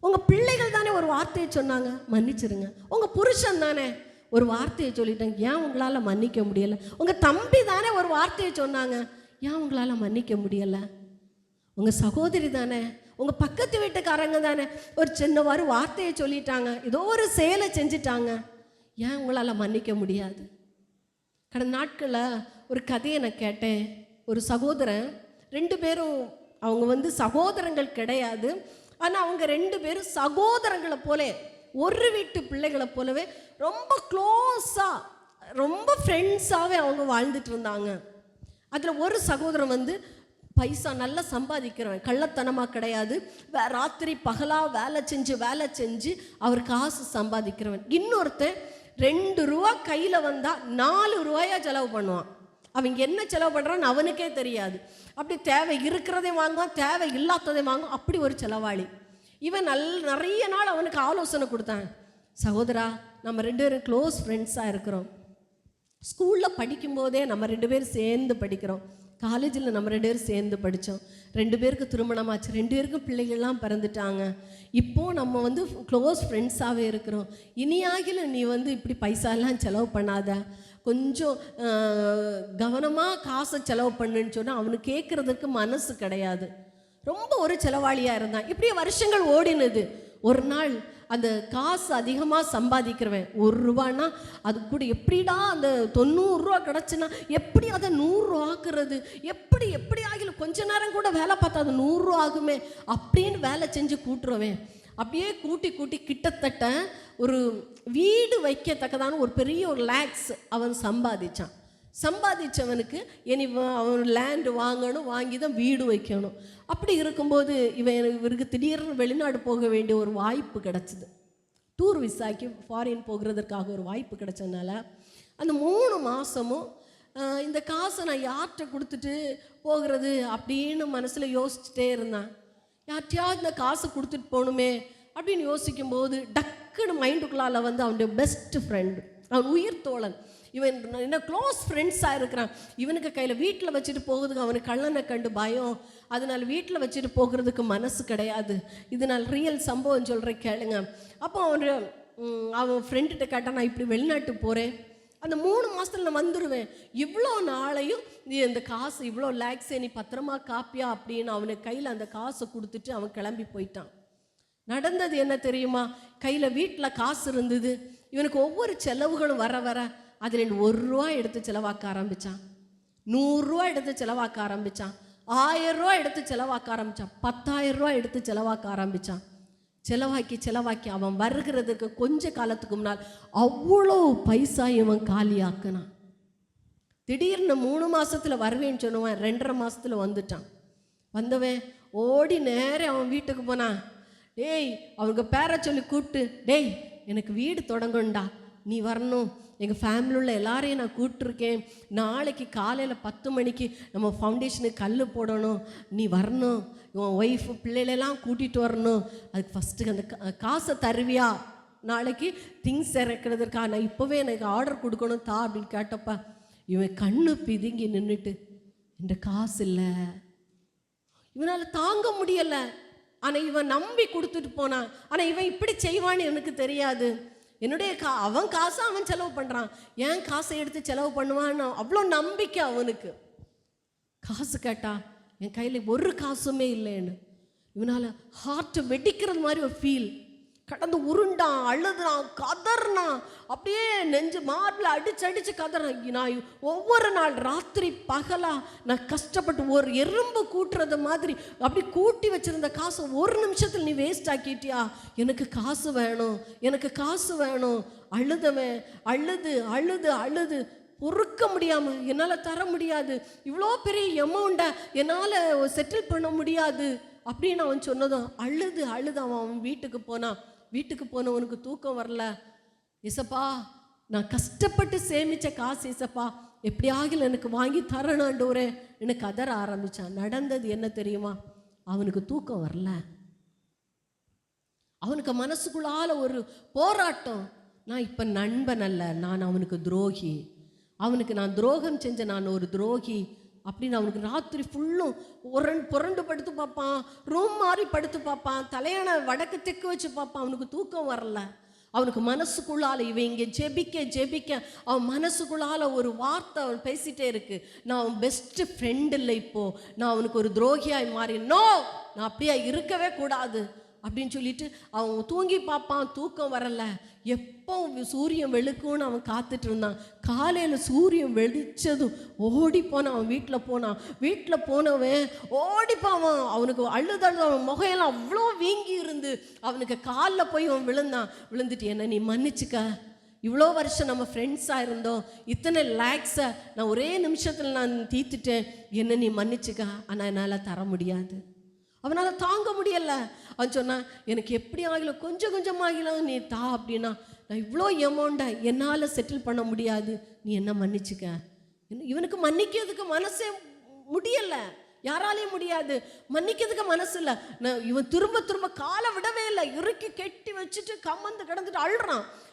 உங்கள் பிள்ளைகள் தானே ஒரு வார்த்தையை சொன்னாங்க, மன்னிச்சிருங்க. உங்கள் புருஷன் தானே ஒரு வார்த்தையை சொல்லிட்டாங்க, ஏன் உங்களால் மன்னிக்க முடியலை? உங்கள் தம்பி தானே ஒரு வார்த்தையை சொன்னாங்க, ஏன் உங்களால் மன்னிக்க முடியலை? உங்கள் சகோதரி தானே, உங்கள் பக்கத்து வீட்டுக்காரங்க தானே ஒரு சின்ன வார்த்தையை சொல்லிட்டாங்க, ஏதோ ஒரு செயலை செஞ்சிட்டாங்க, ஏன் உங்களால் மன்னிக்க முடியாது? கடந்த நாட்களில் ஒரு கதையை நான் கேட்டேன். ஒரு சகோதரன், 2 பேரும் அவங்க சகோதரங்கள் கிடையாது, ஆனால் அவங்க 2 பேரும் சகோதரங்களை போல, ஒரு வீட்டு பிள்ளைகளை போலவே ரொம்ப க்ளோஸாக, ரொம்ப ஃப்ரெண்ட்ஸாகவே அவங்க வாழ்ந்துட்டு இருந்தாங்க. அதில் ஒரு சகோதரன் பைசா நல்லா சம்பாதிக்கிறவன், கள்ளத்தனமாக கிடையாது, ராத்திரி பகலாக வேலை செஞ்சு அவர் காசு சம்பாதிக்கிறவன். இன்னொருத்தன் 2 ரூபா கையில் வந்தால் 4 ரூபாயா செலவு பண்ணுவான். அவங்க என்ன செலவு பண்ணுறான்னு அவனுக்கே தெரியாது. அப்படி தேவை இருக்கிறதே வாங்குவான், தேவை இல்லாததை வாங்குவான். அப்படி ஒரு செலவாளி இவன். நிறைய நாள் அவனுக்கு ஆலோசனை கொடுத்தான். சகோதரா, நம்ம 2 பேரும் க்ளோஸ் ஃப்ரெண்ட்ஸாக இருக்கிறோம், ஸ்கூலில் படிக்கும்போதே நம்ம 2 பேரும் சேர்ந்து படிக்கிறோம், காலேஜில் நம்ம 2 பேரும் சேர்ந்து படித்தோம், 2 பேருக்கு திருமணமாச்சு, 2 பேருக்கும் பிள்ளைகள்லாம் பிறந்துட்டாங்க. இப்போது நம்ம க்ளோஸ் ஃப்ரெண்ட்ஸாகவே இருக்கிறோம். இனியாகில நீ இப்படி பைசாலாம் செலவு பண்ணாத, கொஞ்சம் கவனமாக காசை செலவு பண்ணுன்னு சொன்னால் அவனுக்கு கேட்குறதுக்கு மனசு கிடையாது. ரொம்ப ஒரு செலவாளியாக இருந்தான். இப்படியே வருஷங்கள் ஓடினது. ஒரு நாள் அந்த காசு அதிகமாக சம்பாதிக்கிறவன், 1 ரூபான்னா அது கூட எப்படிடா அந்த 90 ரூபா கிடச்சுன்னா எப்படி அதை 100 ரூபா ஆக்குறது, எப்படி ஆகல, கொஞ்ச நேரம் கூட வேலை பார்த்தா அது 100 ரூபா ஆகுமே அப்படின்னு வேலை செஞ்சு கூட்டுருவேன். அப்படியே கூட்டி கிட்டத்தட்ட ஒரு வீடு வைக்கத்தக்கதான ஒரு பெரிய ஒரு லேக்ஸ் அவன் சம்பாதிச்சவனுக்கு இனி அவன் லேண்டு வாங்கணும், வாங்கி தான் வீடு வைக்கணும். அப்படி இருக்கும்போது இவருக்கு திடீர்னு வெளிநாடு போக வேண்டிய ஒரு வாய்ப்பு கிடச்சிது. டூர் விசாக்கு ஃபாரின் போகிறதுக்காக ஒரு வாய்ப்பு கிடச்சதுனால அந்த 3 மாதமும் இந்த காசை நான் யார்கிட்ட கொடுத்துட்டு போகிறது அப்படின்னு மனசில் யோசிச்சுட்டே இருந்தான். யார்கிட்டையாவது இந்த காசை கொடுத்துட்டு போகணுமே அப்படின்னு யோசிக்கும்போது டக்குன்னு மைண்டுக்குள்ளால் அவனுடைய பெஸ்ட் ஃப்ரெண்டு, அவன் உயிர் தோழன், இவன் என்ன க்ளோஸ் ஃப்ரெண்ட்ஸாக இருக்கிறான். இவனுக்கு கையில் வீட்டில் வச்சுட்டு போகிறதுக்கு அவனுக்கு கள்ளனை கண்டு பயம், அதனால் வீட்டில் வச்சுட்டு போகிறதுக்கு மனசு கிடையாது. இதனால் ரியல் சம்பவம் சொல்கிறேன் கேளுங்க. அப்போ அவன் ஃப்ரெண்டுகிட்ட கேட்டான், நான் இப்படி வெளிநாட்டு போகிறேன், அந்த 3 மாதத்தில் நான் வந்துடுவேன், இவ்வளோ நாளையும் நீ இந்த காசு இவ்வளோ லேக்ஸே நீ பத்திரமா காப்பியா அப்படின்னு அவனுக்கு கையில் அந்த காசை கொடுத்துட்டு அவன் கிளம்பி போயிட்டான். நடந்தது என்ன தெரியுமா? கையில் வீட்டில் காசு இருந்தது, இவனுக்கு ஒவ்வொரு செலவுகளும் வர அதில் 1 ரூபா எடுத்து செலவாக்க ஆரம்பித்தான், 100 ரூபா எடுத்து செலவாக்க ஆரம்பித்தான், 1000 ரூபா எடுத்து செலவாக்க ஆரம்பித்தான், 10,000 ரூபா எடுத்து செலவாக்க ஆரம்பித்தான். செலவாக்கி அவன் வருகிறதுக்கு கொஞ்ச காலத்துக்கு முன்னால் அவ்வளோ பைசா இவன் காலியாக்குனான். திடீர்னு 3 மாதத்தில் வருவேன்னு சொன்னவன் 2.5 மாதத்தில் வந்துட்டான். வந்தவன் ஓடி நேரம் அவன் வீட்டுக்கு போனான். டேய், அவங்க பேரை சொல்லி கூப்பிட்டு, டேய் எனக்கு வீடு தொடங்கும்டா, நீ வரணும், எங்கள் ஃபேமிலி உள்ள எல்லாரையும் நான் கூப்பிட்ருக்கேன், நாளைக்கு காலையில் 10 மணிக்கு நம்ம ஃபவுண்டேஷனுக்கு கல் போடணும், நீ வரணும், உன் ஒய்ஃபு பிள்ளைகளெல்லாம் கூட்டிகிட்டு வரணும், அதுக்கு ஃபஸ்ட்டு அந்த காசை தருவியா, நாளைக்கு திங்ஸ் இறக்குறதுக்கா நான் இப்போவே எனக்கு ஆர்டர் கொடுக்கணும் தா அப்படின்னு கேட்டப்பா இவன் கண்ணு பிதுங்கி நின்றுட்டு, இந்த காசு இல்லை, இவனால் தாங்க முடியலை. ஆனால் இவன் நம்பி கொடுத்துட்டு போனான். ஆனால் இவன் இப்படி செய்வான்னு எனக்கு தெரியாது. என்னுடைய அவன் காசை அவன் செலவு பண்ணுறான், ஏன் காசை எடுத்து செலவு பண்ணுவான்னு அவ்வளோ நம்பிக்கை அவனுக்கு. காசு கேட்டா என் கையில் ஒரு காசுமே இல்லைன்னு இவனால் ஹார்ட் வெடிக்கிறது மாதிரி ஒரு ஃபீல். கடந்து உருண்டான், அழுதுறான், கதறினான், அப்படியே நெஞ்சு மார்பில் அடிச்சு கதறான். நான் ஒவ்வொரு நாள் ராத்திரி பகலா நான் கஷ்டப்பட்டு ஒரு எறும்பு கூட்டுறது மாதிரி அப்படி கூட்டி வச்சிருந்த காசை 1 நிமிஷத்தில் நீ வேஸ்ட் ஆக்கிட்டியா, எனக்கு காசு வேணும், எனக்கு காசு வேணும். அழுதவன் அழுது அழுது அழுது பொறுக்க முடியாமல், என்னால் தர முடியாது, இவ்வளோ பெரிய அமௌண்ட்டை என்னால் செட்டில் பண்ண முடியாது அப்படின்னு அவன் சொன்னதும் அழுது அழுது அவன் வீட்டுக்கு போனான். வீட்டுக்கு போனவனுக்கு தூக்கம் வரல. ஏசப்பா, நான் கஷ்டப்பட்டு சேமித்த காசு ஏசப்பா, எப்படியாகிலும் எனக்கு வாங்கி தரணுண்டோரே எனக்கு கதற ஆரம்பித்தான். நடந்தது என்ன தெரியுமா? அவனுக்கு தூக்கம் வரல. அவனுக்கு மனசுக்குள்ளால ஒரு போராட்டம். நான் இப்போ நண்பன் அல்ல, நான் அவனுக்கு துரோகி. அவனுக்கு நான் துரோகம் செஞ்ச நான் ஒரு துரோகி அப்படின்னு அவனுக்கு ராத்திரி ஃபுல்லும் புரண்டு படுத்து பார்ப்பான், ரூம் மாதிரி படுத்து பார்ப்பான், தலையான வடக்கு தெற்கு வச்சு பார்ப்பான். அவனுக்கு தூக்கம் வரல. அவனுக்கு மனசுக்குள்ளால இவன் இங்கே ஜெபிக்க ஜெபிக்க அவன் மனசுக்குள்ளால ஒரு வார்த்தை அவன் பேசிகிட்டே இருக்கு. நான் அவன் பெஸ்ட்டு ஃப்ரெண்ட் இல்லை, இப்போது நான் அவனுக்கு ஒரு துரோகியாய் மாறி, நோ, நான் அப்படியே இருக்கவே கூடாது அப்படின்னு சொல்லிட்டு அவன் தூங்கி பார்ப்பான். தூக்கம் வரலை. எப்போ சூரியன் வெளுக்கும்னு அவன் காத்துட்டு இருந்தான். காலையில் சூரியன் வெடிச்சதும் ஓடி போனான். அவன் வீட்டில் போனான். வீட்டில் போனவன் ஓடிப்பான். அவனுக்கு அழுதழுது அவன் முகையெல்லாம் அவ்வளோ வீங்கி இருந்து அவனுக்கு காலில் போய் அவன் விழுந்துட்டு, என்ன நீ மன்னிச்சுக்க, இவ்வளோ வருஷம் நம்ம ஃப்ரெண்ட்ஸாக இருந்தோம், இத்தனை லேக்ஸை நான் ஒரே நிமிஷத்தில் நான் தீர்த்துட்டேன், என்ன நீ மன்னிச்சுக்க, ஆனால் என்னால் தர முடியாது. அவனால் தாங்க முடியலை. அவன் சொன்னான், எனக்கு எப்படி ஆகலாம், கொஞ்சம் கொஞ்சமாகலாம் நீ தா அப்படின்னா, நான் இவ்வளோ அமௌண்ட்டை என்னால் செட்டில் பண்ண முடியாது, நீ என்ன மன்னிச்சுக்க. இவனுக்கு மன்னிக்கிறதுக்கு மனசே முடியலை, யாராலையும் முடியாது, மன்னிக்கிறதுக்கு மனசு இல்லை. இவன் திரும்ப திரும்ப காலை விடவே இல்லை, இறுக்கி கெட்டி வச்சுட்டு கம்மந்து கிடந்துட்டு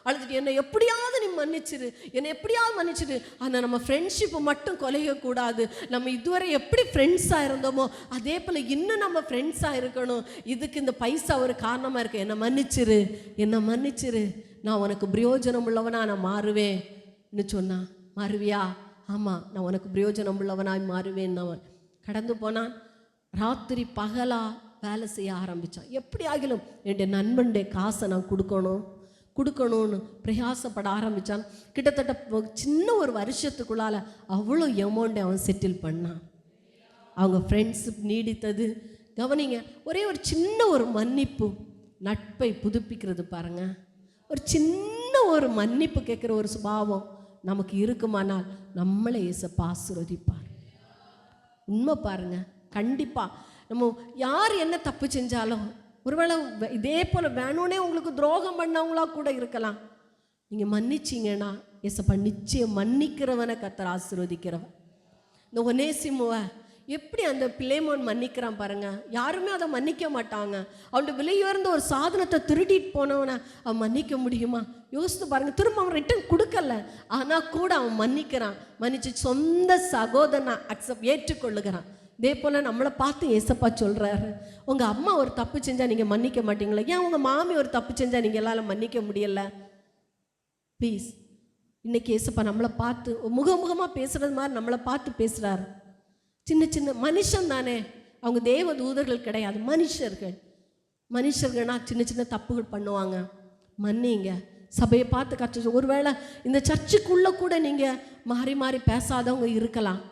அழுதுட்டு என்னை எப்படியாவது நீ மன்னிச்சிரு, என்னை எப்படியாவது மன்னிச்சிரு, ஆனால் நம்ம ஃப்ரெண்ட்ஷிப்பை மட்டும் கொலையக்கூடாது. நம்ம இதுவரை எப்படி ஃப்ரெண்ட்ஸாக இருந்தோமோ அதே போல் இன்னும் நம்ம ஃப்ரெண்ட்ஸாக இருக்கணும். இதுக்கு இந்த பைசா ஒரு காரணமாக இருக்கு. என்னை மன்னிச்சிரு, என்னை மன்னிச்சிரு, நான் உனக்கு பிரயோஜனம் உள்ளவனா நான் மாறுவேன்னு சொன்னான். மாறுவியா? ஆமாம், நான் உனக்கு பிரயோஜனம் உள்ளவனாய் மாறுவேன். அவன் கடந்து போனான். ராத்திரி பகலாக வேலை செய்ய ஆரம்பித்தான். எப்படி ஆகிலும் என்னுடைய நண்பனுடைய காசை நான் கொடுக்கணும்னு பிரயாசப்பட ஆரம்பித்தான். கிட்டத்தட்ட சின்ன ஒரு வருஷத்துக்குள்ளால் அவ்வளோ அமௌண்ட்டை அவன் செட்டில் பண்ணான். அவங்க ஃப்ரெண்ட்ஷிப் நீடித்தது. கவனிங்க, ஒரே ஒரு சின்ன ஒரு மன்னிப்பு நட்பை புதுப்பிக்கிறது பாருங்க. ஒரு சின்ன ஒரு மன்னிப்பு கேட்குற ஒரு சுபாவம் நமக்கு இருக்குமானால் நம்மளை ஏசப்பா ஆசீர்வதிப்பார். உண்மை பாருங்க. கண்டிப்பாக நம்ம யார் என்ன தப்பு செஞ்சாலும், ஒருவேளை இதே போல் வேணும்னே உங்களுக்கு துரோகம் பண்ணவங்களா கூட இருக்கலாம், நீங்கள் மன்னிச்சிங்கன்னா ஏசப்பா நிச்சயம் மன்னிக்கிறவனை கர்த்தர் ஆசீர்வதிக்கிறவன். இந்த ஒனேசிமுவை எப்படி அந்த பிலேமோன் மன்னிக்கிறான் பாருங்க. யாருமே அதை மன்னிக்க மாட்டாங்க. அவனுடைய விலையுயர்ந்த ஒரு சாதனத்தை திருடிட்டு போனவனை அவன் மன்னிக்க முடியுமா? யோசித்து பாருங்க. திரும்ப அவன் ரிட்டர்ன் கொடுக்கல, ஆனால் கூட அவன் மன்னிக்கிறான். மன்னிச்சு சொந்த சகோதரனை ஏற்றுக்கொள்ளுகிறான். இதே போல் நம்மளை பார்த்து ஏசப்பா சொல்கிறாரு, உங்கள் அம்மா ஒரு தப்பு செஞ்சால் நீங்கள் மன்னிக்க மாட்டீங்களா? ஏன் உங்கள் மாமி ஒரு தப்பு செஞ்சால் நீங்கள் எல்லாரும் மன்னிக்க முடியல? ப்ளீஸ், இன்னைக்கு ஏசப்பா நம்மளை பார்த்து முகமுகமாக பேசுகிறது மாதிரி நம்மளை பார்த்து பேசுகிறாரு. சின்ன சின்ன மனுஷன் தானே, அவங்க தேவ தூதர்கள் கிடையாது, மனுஷர்கள்னா சின்ன சின்ன தப்புகள் பண்ணுவாங்க. மன்னிங்க. சபையை பார்த்து கற்று, ஒருவேளை இந்த சர்ச்சுக்குள்ளே கூட நீங்கள் மாறி மாறி பேசாதவங்க இருக்கலாம்.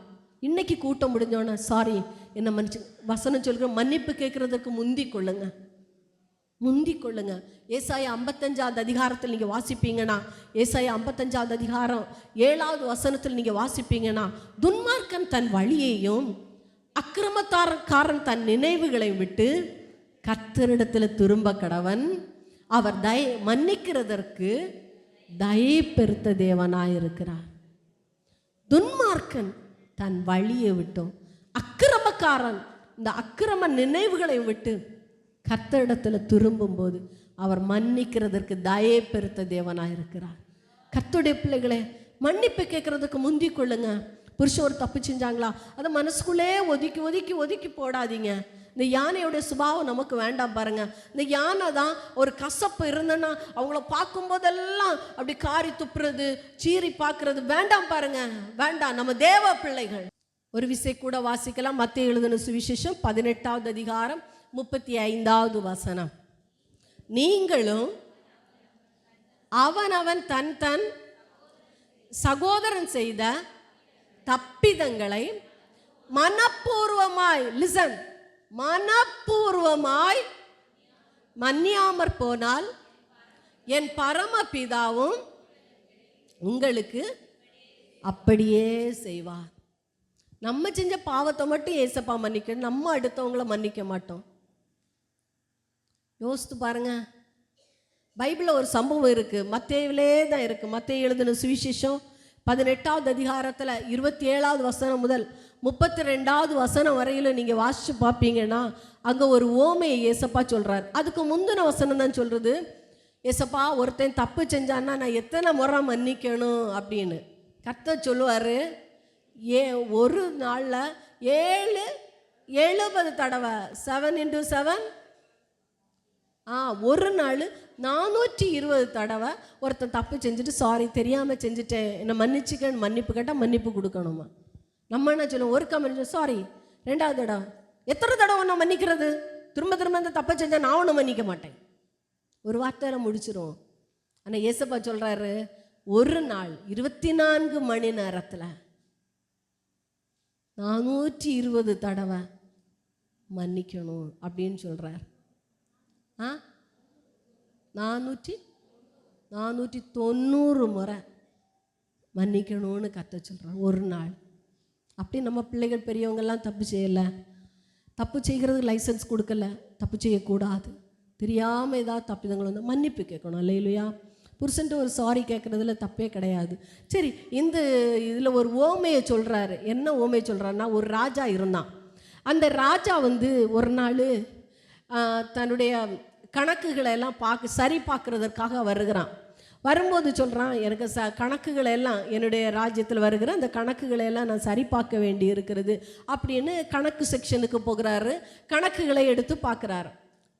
இன்னைக்கு கூட்டம் முடிஞ்சோன்னா சாரி என்ன மன்னிச்சு வசனம் சொல்கிற மன்னிப்பு கேட்குறதுக்கு முந்தி கொள்ளுங்க. ஏசாயா 55வது அதிகாரத்தில் நீங்கள் வாசிப்பீங்கன்னா, ஏசாயா 55வது அதிகாரம் 7வது வசனத்தில் நீங்கள் வாசிப்பீங்கன்னா, துன்மார்க்கன் தன் வழியையும் அக்கிரமக்காரன் தன் நினைவுகளை விட்டு கர்த்தரிடத்தில் திரும்ப கடவன், அவர் மன்னிக்கிறதற்கு தயை பெருத்த தேவனாயிருக்கிறார். துன்மார்க்கன் தன் வழியை விட்டும், அக்கிரமக்காரன் இந்த அக்கிரம நினைவுகளை விட்டு கர்த்தரிடத்தில் திரும்பும்போது அவர் மன்னிக்கிறதற்கு தயை பெருத்த தேவனாயிருக்கிறார். கர்த்தருடைய பிள்ளைகளே, மன்னிப்பு கேட்கறதுக்கு முந்தி கொள்ளுங்க. புருஷன் ஒரு தப்பு செஞ்சாங்களா, அதை மனசுக்குள்ளே ஒதுக்கி போடாதீங்க. இந்த யானையோடைய சுபாவம் நமக்கு வேண்டாம் பாருங்க. இந்த யானை தான் ஒரு கசப்பு இருந்ததுன்னா அவங்கள பார்க்கும்போதெல்லாம் அப்படி காரி துப்புறது, சீறி பார்க்கறது வேண்டாம் பாருங்க, வேண்டாம். நம்ம தேவ பிள்ளைகள். ஒரு விசை கூட வாசிக்கலாம். மத்தேயு எழுதின சுவிசேஷம் 18வது அதிகாரம் 35வது வசனம். நீங்களும் அவன் தன் சகோதரன் செய்த தப்பிதங்களை மனப்பூர்வமாய் மன்னியாமற் போனால் என் பரமபிதாவும் உங்களுக்கு அப்படியே செய்வார். நம்ம செஞ்ச பாவத்தை மட்டும் ஏசப்பா மன்னிக்கணும், நம்ம அடுத்தவங்களை மன்னிக்க மாட்டோம். யோசித்து பாருங்க. பைபிளில் ஒரு சம்பவம் இருக்குது, மத்தேயிலே தான் இருக்குது. மத்தேயு எழுதின சுவிசேஷம் 18வது அதிகாரத்தில் 27வது வசனம் முதல் 32வது வசனம் வரையிலும் நீங்கள் வாசித்து பார்ப்பீங்கன்னா அங்கே ஒரு ஓமையை ஏசப்பா சொல்கிறார். அதுக்கு முந்தின வசனம் தான் சொல்கிறது, ஏசப்பா ஒருத்தன் தப்பு செஞ்சான்னா நான் எத்தனை முறை மன்னிக்கணும் அப்படின்னு. கர்த்தர் சொல்லுவார், ஒரு நாளில் 70 தடவை, 7 × 7, ஒரு நாள் 420 தடவை ஒருத்தன் தப்பு செஞ்சுட்டு சாரி தெரியாமல் செஞ்சுட்டேன் என்னை மன்னிச்சுக்கன்னு மன்னிப்பு கேட்டால் மன்னிப்பு கொடுக்கணுமா? நம்ம என்ன சொல்லுவோம், ஒரு கமெண்ட் சாரி, 2வது தடவை. எத்தனை தடவை நான் மன்னிக்கிறது? திரும்ப திரும்ப இந்த தப்பை செஞ்சால் நான் ஒன்றும் மன்னிக்க மாட்டேன், ஒரு வார்த்தையில் முடிச்சிரும். ஆனால் ஏசப்பா சொல்கிறாரு, ஒரு நாள் 24 மணி நேரத்தில் 420 தடவை மன்னிக்கணும் அப்படின்னு சொல்கிறார். 490 முறை மன்னிக்கணும்னு கர்த்தர் சொல்கிறார் ஒரு நாள். அப்படி நம்ம பிள்ளைகள் பெரியவங்கெல்லாம் தப்பு செய்யலை, தப்பு செய்கிறதுக்கு லைசன்ஸ் கொடுக்கல, தப்பு செய்யக்கூடாது. தெரியாமல் ஏதாவது தப்பிதங்கள் வந்து மன்னிப்பு கேட்கணும். அல்லேலூயா. புருஷன்ட்டு ஒரு சாரி கேட்குறதுல தப்பே கிடையாது. சரி, இந்த இதில் ஒரு ஓமையை சொல்கிறாரு. என்ன ஓமையை சொல்கிறாருன்னா, ஒரு ராஜா இருந்தான். அந்த ராஜா வந்து ஒரு நாள் தன்னுடைய கணக்குகளை எல்லாம் சரி பார்க்குறதற்காக வருகிறான். வரும்போது சொல்கிறான், எனக்கு கணக்குகளை எல்லாம் என்னுடைய ராஜ்யத்தில் வருகிற அந்த கணக்குகளை எல்லாம் நான் சரி பார்க்க வேண்டி இருக்கிறது அப்படின்னு கணக்கு செக்ஷனுக்கு போகிறாரு. கணக்குகளை எடுத்து பார்க்குறாரு.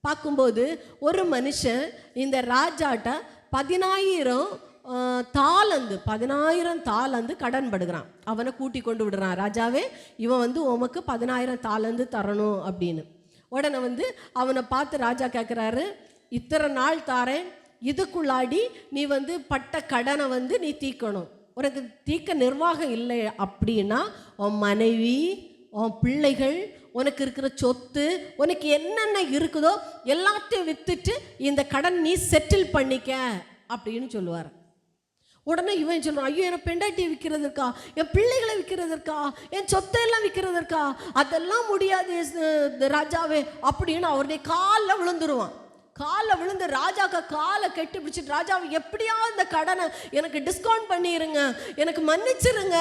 பார்க்கும்போது ஒரு மனுஷன் இந்த ராஜாட்ட 10,000 தாலந்து கடன் படுகிறான். அவனை கூட்டி கொண்டு விடுறான். ராஜாவே, இவன் வந்து உமக்கு 10,000 தாலந்து தரணும் அப்படின்னு. உடனே வந்து அவனை பார்த்து ராஜா கேட்குறாரு, இத்தனை நாள் தாரேன், இதுக்குள்ளாடி நீ வந்து பட்ட கடனை வந்து நீ தீர்க்கணும். உனக்கு தீர்க்க நிர்வாகம் இல்லை அப்படின்னா உன் மனைவி, உன் பிள்ளைகள், உனக்கு இருக்கிற சொத்து, உனக்கு என்னென்ன இருக்குதோ எல்லாத்தையும் விற்றுட்டு இந்த கடன் நீ செட்டில் பண்ணிக்க அப்படின்னு சொல்லுவார். உடனே இவன் சொல்கிறான், ஐயோ என் பெண்டாட்டியை விற்கிறதற்கா, என் பிள்ளைகளை விற்கிறதற்கா, என் சொத்தையெல்லாம் விற்கிறதற்கா, அதெல்லாம் முடியாது ராஜாவே அப்படின்னு அவருடைய காலில் விழுந்துருவான். காலில் விழுந்து ராஜாக்கு காலை கட்டி பிடிச்சிட்டு, ராஜாவை எப்படியாவது இந்த கடனை எனக்கு டிஸ்கவுண்ட் பண்ணிடுங்க, எனக்கு மன்னிச்சிருங்க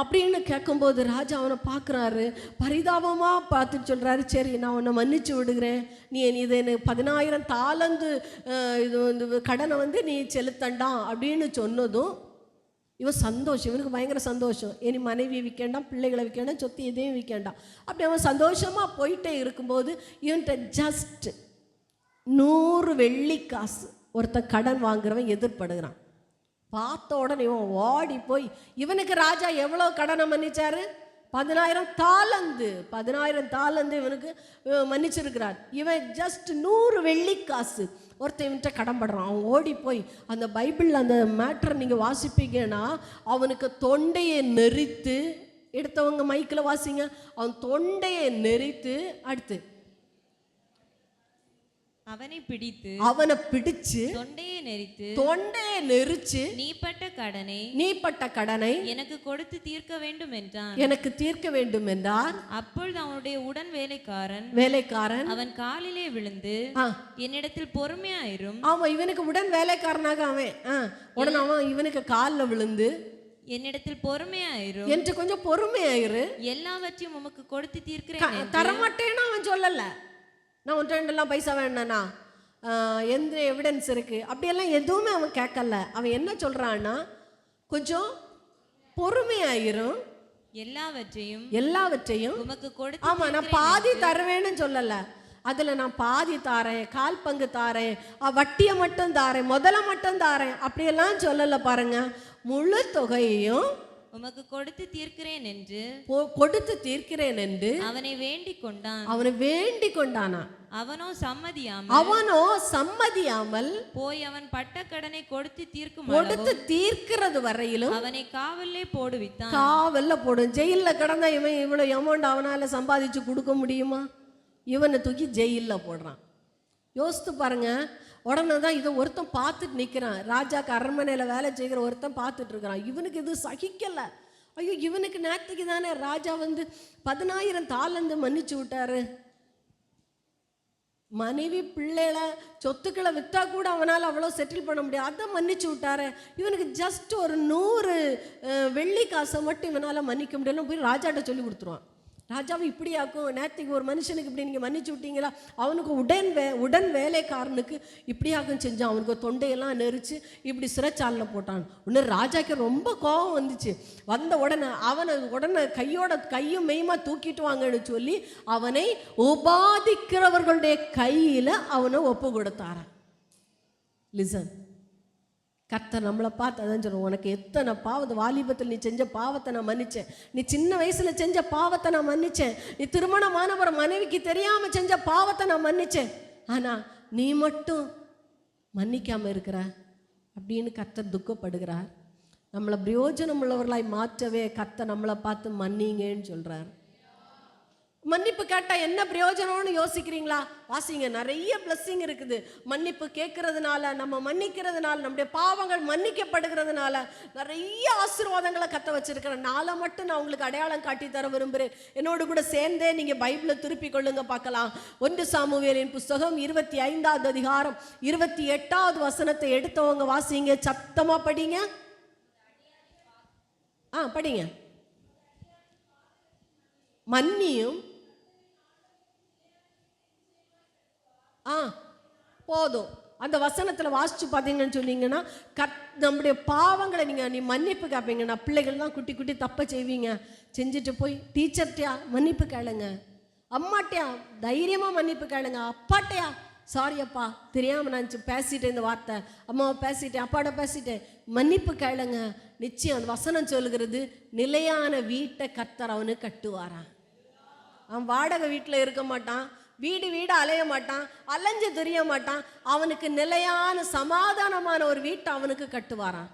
அப்படின்னு கேட்கும்போது ராஜா அவனை பார்க்குறாரு, பரிதாபமாக பார்த்துட்டு சொல்கிறாரு, சரி நான் உன்னை மன்னிச்சு விடுகிறேன், நீ இது எனக்கு 10,000 தாலந்து இது வந்து கடனை வந்து நீ செலுத்தண்டாம் அப்படின்னு சொன்னதும் இவன் சந்தோஷம், இவனுக்கு பயங்கர சந்தோஷம். இனி மனைவியை விற்கண்டாம், பிள்ளைகளை விற்கண்டாம், சொத்து எதையும் விற்கண்டாம். அப்படி அவன் சந்தோஷமாக போயிட்டே இருக்கும்போது இவன்கிட்ட ஜஸ்ட் 100 வெள்ளிக்காசு ஒருத்தன் கடன் வாங்குறவன் எதிர்படுகிறான். பார்த்த உடனே இவன் ஓடி போய், இவனுக்கு ராஜா எவ்வளோ கடனை மன்னிச்சாரு? 10,000 தாலந்து இவனுக்கு மன்னிச்சிருக்கிறார். இவன் ஜஸ்ட் 100 வெள்ளிக்காசு ஒருத்தன் இவன்கிட்ட கடன்படுறான். அவன் ஓடி போய் அந்த பைபிளில் அந்த மேட்டரை நீங்கள் வாசிப்பீங்கன்னா அவனுக்கு தொண்டையை நெரித்து, எடுத்தவங்க மைக்கில் வாசிங்க, அவன் தொண்டையை நெரித்து, அடுத்து அவனை பிடிச்சு தொண்டையை நெரிச்சு நீ பட்ட கடனை எனக்கு கொடுத்து தீர்க்க வேண்டும் என்றார். அப்பொழுது அவனுடைய உடன் வேலைக்காரன் அவன் காலிலே விழுந்து, என்னிடத்தில் பொறுமையாயிரும். அவன் இவனுக்கு உடன் வேலைக்காரனாக உடனே அவன் இவனுக்கு காலில் விழுந்து, என்னிடத்தில் பொறுமையாயிரும் என்று கொஞ்சம் பொறுமையாயிரு, எல்லாவற்றையும் உமக்கு கொடுத்து தீர்க்கிறேன். தரமாட்டேன்னு அவன் சொல்லல, நான் 1-2 பைசா வேணும்னா எந்த எவிடன்ஸ் இருக்குது அப்படியெல்லாம் எதுவுமே அவன் கேட்கல. அவன் என்ன சொல்கிறான்னா, கொஞ்சம் பொறுமையாயிரும், எல்லாவற்றையும் உமக்கு கொடுத்து, ஆமாம் நான் பாதி தருவேன்னு சொல்லலை, அதில் நான் பாதி தாரேன், 1/4 பங்கு தாரேன், வட்டியை மட்டும் தாரேன், முதல்ல மட்டும் தாரேன் அப்படியெல்லாம் சொல்லலை. பாருங்க, முழு தொகையையும் உமக்கு கொடுத்து தீர்க்கிறேன் என்று அவனை வேண்டிக் கொண்டானா. அவனோ சம்மதியாமல் போய் அவன் பட்ட கடனை கொடுத்து தீர்க்கிறது வரையிலும் அவனை காவல்ல போடும். ஜெயிலில் கிடந்தா இவன் இவ்வளவு அமௌண்ட் அவனால சம்பாதிச்சு கொடுக்க முடியுமா? இவனை தூக்கி ஜெயிலில் போடுறான். யோசித்து பாருங்க. உடனே தான் இதை ஒருத்தன் பார்த்துட்டு நிற்கிறான். ராஜாக்கு அரண்மனையில் வேலை செய்கிற ஒருத்தன் பார்த்துட்டு இருக்கிறான். இவனுக்கு இது சகிக்கலை. ஐயோ, இவனுக்கு நேற்றுக்கு தானே ராஜா வந்து 10,000 தாலந்து மன்னிச்சு விட்டாரு, மனைவி பிள்ளைகளை சொத்துக்களை விற்றா கூட அவனால் அவ்வளோ செட்டில் பண்ண முடியாது, அதை மன்னிச்சு விட்டாரு. இவனுக்கு ஜஸ்ட் ஒரு 100 வெள்ளி காசை மட்டும் இவனால் மன்னிக்க முடியல. போய் ராஜாட்ட சொல்லி கொடுத்துருவான். ராஜாவை இப்படியாக்கும், நேற்றுக்கு ஒரு மனுஷனுக்கு இப்படி நீங்கள் மன்னிச்சு விட்டீங்களா, அவனுக்கு உடன் வேலைக்காரனுக்கு இப்படியாக்கும் செஞ்சான், அவனுக்கு தொண்டையெல்லாம் நெரிச்சு இப்படி சிறைச்சாலில் போட்டான். உடனே ராஜாக்கு ரொம்ப கோபம் வந்துச்சு. வந்த உடனே கையும் மெய்மா தூக்கிட்டு வாங்கன்னு சொல்லி அவனை உபாதிக்கிறவர்களுடைய கையில் அவனை ஒப்பு கொடுத்தாரான். லிசன், கர்த்தர் நம்மளை பார்த்து அதான் சொல்லுவோம், உனக்கு எத்தனை பாவத்தை, வாலிபத்தில் நீ செஞ்ச பாவத்தை நான் மன்னிச்சேன், நீ சின்ன வயசில் செஞ்ச பாவத்தை நான் மன்னிச்சேன், நீ திருமணமான ஒரு மனைவிக்கு தெரியாமல் செஞ்ச பாவத்தை நான் மன்னிச்சேன், ஆனால் நீ மட்டும் மன்னிக்காமல் இருக்கிற அப்படின்னு கர்த்தர் துக்கப்படுகிறார். நம்மளை பிரயோஜனம் உள்ளவர்களாய் மாற்றவே கர்த்தர் நம்மளை பார்த்து மன்னிங்கன்னு சொல்கிறார். மன்னிப்பு கேட்டால் என்ன பிரயோஜனம்னு யோசிக்கிறீங்களா? வாசிங்க, நிறைய பிளஸ்ஸிங் இருக்குது. மன்னிப்பு கேட்கறதுனால, நம்ம மன்னிக்கிறதுனால, நம்முடைய பாவங்கள் மன்னிக்கப்படுகிறதுனால நிறைய ஆசீர்வாதங்களை கத்த வச்சிருக்கிற நாளை மட்டும் நான் உங்களுக்கு அடையாளம் காட்டி தர விரும்புகிறேன். என்னோடு கூட சேர்ந்தே நீங்கள் பைபிளை திருப்பி கொள்ளுங்க பார்க்கலாம். 1 சாமுவேலின் புஸ்தகம் 25வது அதிகாரம் 28வது வசனத்தை எடுத்தவங்க வாசிங்க, சத்தமா படிங்க. படிங்க. மன்னியும் போதும். அந்த வசனத்தில் வாசிச்சு பார்த்தீங்கன்னு சொன்னீங்கன்னா, நம்முடைய பாவங்களை நீ மன்னிப்பு கேட்பீங்கன்னா, பிள்ளைகள் தான் குட்டி குட்டி தப்பை செய்வீங்க, செஞ்சுட்டு போய் டீச்சர்கிட்டயா மன்னிப்பு கேளுங்க, அம்மாட்டையா தைரியமாக மன்னிப்பு கேளுங்க, அப்பாட்டையா சாரி அப்பா தெரியாமல் நான் பேசிட்டேன், இந்த வார்த்தை அம்மாவை பேசிட்டேன், அப்பாட்ட பேசிட்டேன், மன்னிப்பு கேளுங்க. நிச்சயம் அந்த வசனம் சொல்லுகிறது, நிலையான வீட்டை கர்த்தர் அவனு கட்டுவாரான். அவன் வாடகை வீட்டில் இருக்க மாட்டான், வீடு அலைய மாட்டான், அலைஞ்சு தெரிய மாட்டான், அவனுக்கு நிலையான சமாதானமான ஒரு வீட்டை அவனுக்கு கட்டுவாரான்.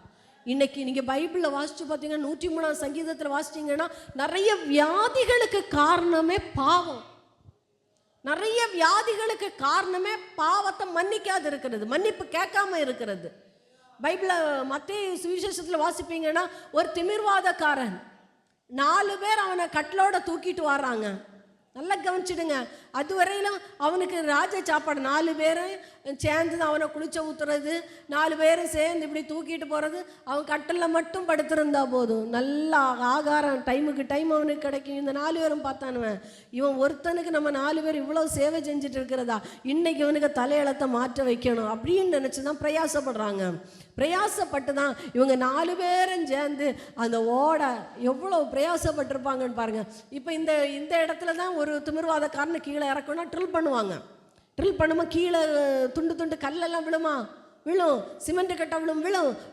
இன்னைக்கு நீங்கள் பைபிளில் வாசிச்சு பார்த்தீங்கன்னா 103ஆம் சங்கீதத்தில் வாசிச்சிங்கன்னா, நிறைய வியாதிகளுக்கு காரணமே பாவம். நிறைய வியாதிகளுக்கு காரணமே பாவத்தை மன்னிக்காது இருக்கிறது, மன்னிப்பு கேட்காம இருக்கிறது. பைபிளில் மத்தேயு சுவிசேஷத்தில் வாசிப்பீங்கன்னா, ஒரு திமிர்வாதக்காரன் 4 பேர் அவனை கட்டிலோட தூக்கிட்டு வர்றாங்க. நல்லா கவனிச்சிடுங்க. அதுவரையிலும் அவனுக்கு ராஜ சாப்பாடு, 4 பேரும் சேர்ந்து அவனை குளிச்ச ஊத்துறது, 4 பேரும் சேர்ந்து இப்படி தூக்கிட்டு போகிறது, அவன் கட்டிலில் மட்டும் படுத்திருந்தா போதும், நல்லா ஆகாரம் டைமுக்கு டைம் அவனுக்கு கிடைக்கும். இந்த 4 பேரும் பார்த்தானுவன், இவன் ஒருத்தனுக்கு நம்ம 4 பேர் இவ்வளோ சேவை செஞ்சுட்டு இருக்கிறதா, இன்னைக்கு இவனுக்கு தலையெழுத்தை மாற்ற வைக்கணும் அப்படின்னு நினச்சி தான் பிரயாசப்படுறாங்க. பிரயாசப்பட்டு தான் இவங்க 4 பேரும் சேர்ந்து அந்த ஓட எவ்வளோ பிரயாசப்பட்டிருப்பாங்கன்னு பாருங்க. இப்போ இந்த இடத்துல தான் ஒரு திமிர்வாதக்காரனை கீழே இறக்கணும்னா ட்ரில் பண்ணுவாங்க. ட்ரில் பண்ணும்போது கீழே துண்டு கல்லெல்லாம் விழும், சிமெண்ட் கட்ட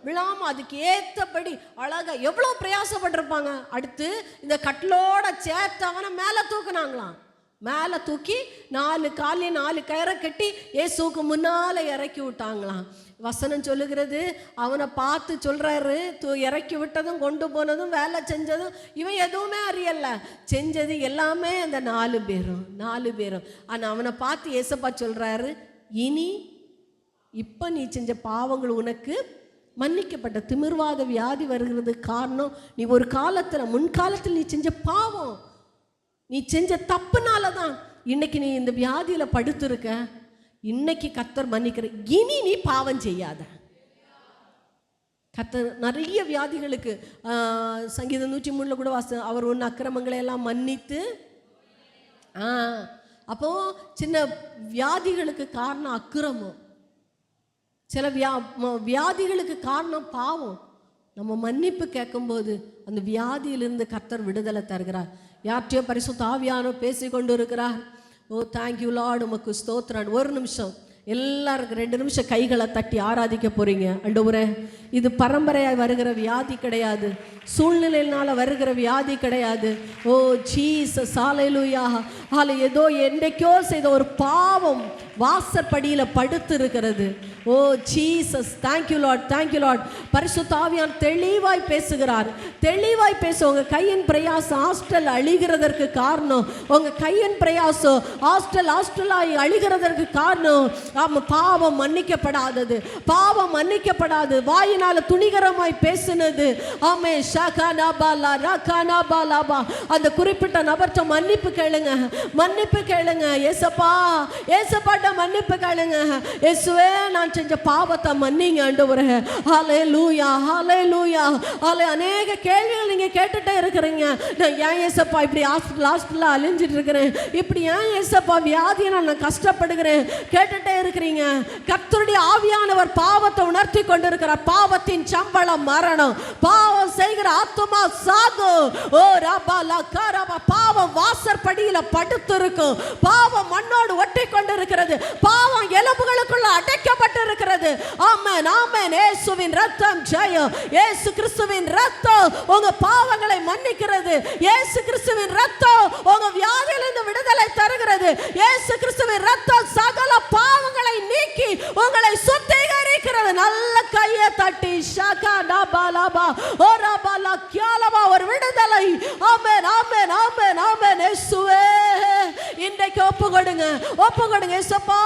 விழாமல் அதுக்கு ஏற்றபடி அழகாக எவ்வளோ பிரயாசப்பட்டிருப்பாங்க. அடுத்து இந்த கட்டிலோட சேர்த்து அவனை மேலே தூக்குனாங்களாம். மேலே தூக்கி 4 காலையும் 4 கயிறை கட்டி இயேசுக்கு முன்னால் இறக்கி விட்டாங்களாம். வசனம் சொல்லுகிறது, அவனை பார்த்து சொல்கிறாரு, இறக்கி விட்டதும் கொண்டு போனதும் வேலை செஞ்சதும் இவன் எதுவுமே அறியல, செஞ்சது எல்லாமே அந்த 4 பேரும். ஆனால் அவனை பார்த்து ஏசப்பா சொல்கிறாரு, இப்போ நீ செஞ்ச பாவங்கள் உனக்கு மன்னிக்கப்பட்ட. திமிர்வாத வியாதி வருகிறது காரணம் நீ ஒரு காலத்தில் முன்காலத்தில் நீ செஞ்ச பாவம், நீ செஞ்ச தப்புனால தான் இன்னைக்கு நீ இந்த வியாதியில் படுத்திருக்க. இன்னைக்கு கர்த்தர் மன்னிக்கிற, இனி நீ பாவம் செய்யாத. கர்த்தர் நிறைய வியாதிகளுக்கு சங்கீதம் 103 கூட அவர் உன் அக்கிரமங்களை எல்லாம் மன்னித்து. அப்போ சின்ன வியாதிகளுக்கு காரணம் அக்கிரமம், சில வியாதிகளுக்கு காரணம் பாவம். நம்ம மன்னிப்பு கேட்கும்போது அந்த வியாதியிலிருந்து கர்த்தர் விடுதலை தருகிறார். யார்கிட்டயோ பரிசுத்த ஆவியானவர் பேசி கொண்டு இருக்கிறார். ஓ தேங்க்யூ லார்ட், உமக்கு ஸ்தோத்திரம். ஒரு நிமிஷம் எல்லாருக்கும் 2 நிமிஷம் கைகளை தட்டி ஆராதிக்க போறீங்க. ஆண்டவரே, இது பரம்பரையாய் வருகிற வியாதி கிடையாது, சூழ்நிலையினால வருகிற வியாதி கிடையாது. ஓ ஜீசஸ், ஹல்லேலூயா. ஏதோ என்றைக்கோ செய்த ஒரு பாவம் வாசற்படியில் படுத்து இருக்கிறது. ஓ ஜீசஸ், தேங்க்யூ லார்ட். பரிசுத்த ஆவியானவர் தெளிவாய் பேசுகிறார், தெளிவாய் பேச. உங்க கையின் பிரயாசம் ஹாஸ்டல் அழிகிறதற்கு காரணம், உங்க கையின் பிரயாசம் ஹாஸ்டலாய் அழிகிறதற்கு காரணம் பாவம் மன்னிக்கப்படாதது, வாயினால துணிகரமாய் பேசினது. ஆமே ஷகனா பாலா ரகனா பாலாபா. அந்த குறிப்பிட்ட நபர்கிட்ட மன்னிப்பு கேளுங்க. ஏசப்பா ஆண்டவர்கிட்ட மன்னிப்பு கேளுங்க. இயேசுவே நான் செஞ்ச பாவத்தை மன்னிங்க ஆண்டவரே. ஹல்லேலூயா ஹல்லேலூயா ஹல்லே. அநேக கேள்விகள் நீங்க கேட்டுட்டே இருக்கிறீங்க. நான் ஏன் ஏசப்பா இப்படி ஹாஸ்பிட்டல் அழிஞ்சிட்டு இருக்கிறேன், இப்படி ஏன் ஏசப்பா வியாதியை நான் கஷ்டப்படுகிறேன் கேட்டுட்டே இருக்கிறீங்க. கர்த்தருடைய ஆவியானவர் பாவத்தை உணர்த்தி கொண்டிருக்கிறார். பாவத்தின் சம்பளம் மரணம், பாவம் செய்கிற ஆத்துமா சாகு. ஓ ரபா லகரபா. பாவம் வாசற்படியில படுத்திருக்கும். பாவம் மண்ணோடு ஒட்டி கொண்டிருக்கிறது. பாவம் எலும்புகளுக்குள்ள அடைக்கப்பட்டு இருக்கிறது. ஆமென் ஆமென். இயேசுவின் ரத்தம் ஜெயம். இயேசு கிறிஸ்துவின் ரத்தம் உங்க பாவங்களை மன்னிக்கிறது. இயேசு கிறிஸ்துவின் ரத்தம் உங்க வியாதியிலிருந்து விடுதலை தருகிறது. இயேசு கிறிஸ்துவின் ரத்தம் சகல பாவங்களை நீக்கி உங்களை சுத்திகரிக்கிறது. நல்ல கையை தட்டி ஷகா டபாலபா ஓரபாலா கியாலபா ஒரு விடுதலை. ஆமென் ஆமென் ஆமென் ஆமென். இயேசுவே இன்றைக்கு ஒப்பு கொடுங்க, ஒப்பு கொடுங்க. இயேசப்பா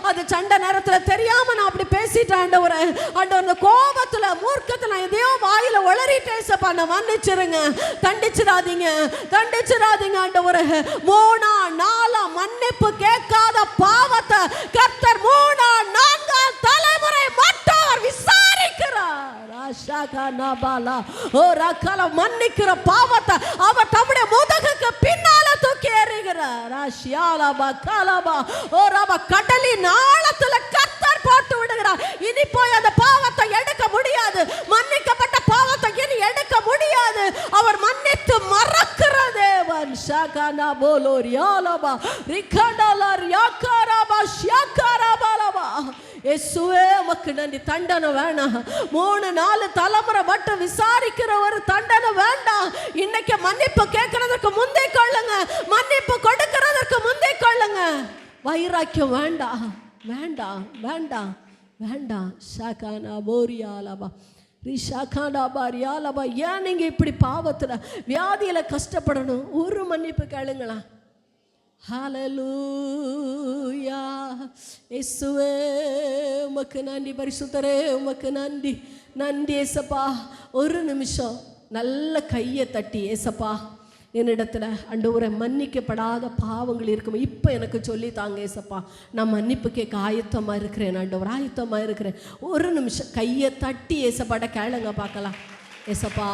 அது சண்டை நேரத்தில் தெரியாம நான் அப்படி பேசிட்டேன் ஆண்டவரே. அந்த கோபத்துல மூர்க்கத்துல எதையோ வாயில உளறிட்டேன் இயேசப்பா, நான் மன்னிச்சிருங்க. தண்டிச்சிடாதீங்க தண்டிச்சிடாதீங்க ஆண்டவரே. 3 நாளா மன்னிப்பு கேட்காத பாவத்தை கர்த்தர் 3 4 தலைமுறை மட்டும் விசாரிக்கிறார். மன்னிக்கிற பாவத்தை அவர் தம்முடைய முதுகுக்கு பின்னால தூக்கி எறிகிறார். கடலின் ஆழத்துல கர்த்தர் போட்டு விடுகிறார். இனி போய் அந்த பாவத்தை எடுக்க முடியாது. மன்னிக்கப்பட்ட பாவத்தை இனி எடுக்க முடியாது. அவர் மன்னித்து மறக்கிற தேவன். ஷகனா போலோர் யாலபா ரிகடலர் யாக்கரபா ஷக்கரபலபா. இயேசுவே உமக்கு நன்றி. தண்டனை வேண்டாம். 3 4 தலைமுறை மட்டும் விசாரிக்கிற ஒரு தண்டனை வேண்டாம். இன்னைக்கு மன்னிப்பு கேட்கறதுக்கு முந்தை கொள்ளுங்க, மன்னிப்பு கொடுக்கிறதுக்கு முந்தை கொள்ளுங்க. வைராக்கியம் வேண்டாம் வேண்டாம் வேண்டாம் வேண்டாம். ஷாகானா போரியாலபா ரிஷாகானா பாரியாலபா. ஏன் நீங்க இப்படி பாவத்துல வியாதியில கஷ்டப்படணும்? ஒரு மன்னிப்பு கேளுங்களா. ஹல்லேலூயா. இயேசுவே உமக்கு நன்றி. பரிசுத்தரே உமக்கு நன்றி. நன்றி ஏசப்பா. ஒரு நிமிஷம் நல்ல கையை தட்டி ஏசப்பா என்னிடத்துல ஆண்டவரே மன்னிக்கப்படாத பாவங்கள் இருக்கும் இப்போ எனக்கு சொல்லி தாங்க ஏசப்பா. நான் மன்னிப்பு கேட்க ஆயத்தமாக இருக்கிறேன் ஆண்டவர், ஆயத்தமாக இருக்கிறேன். ஒரு நிமிஷம் கையை தட்டி ஏசப்பாட்ட கேளுங்க பார்க்கலாம். ஏசப்பா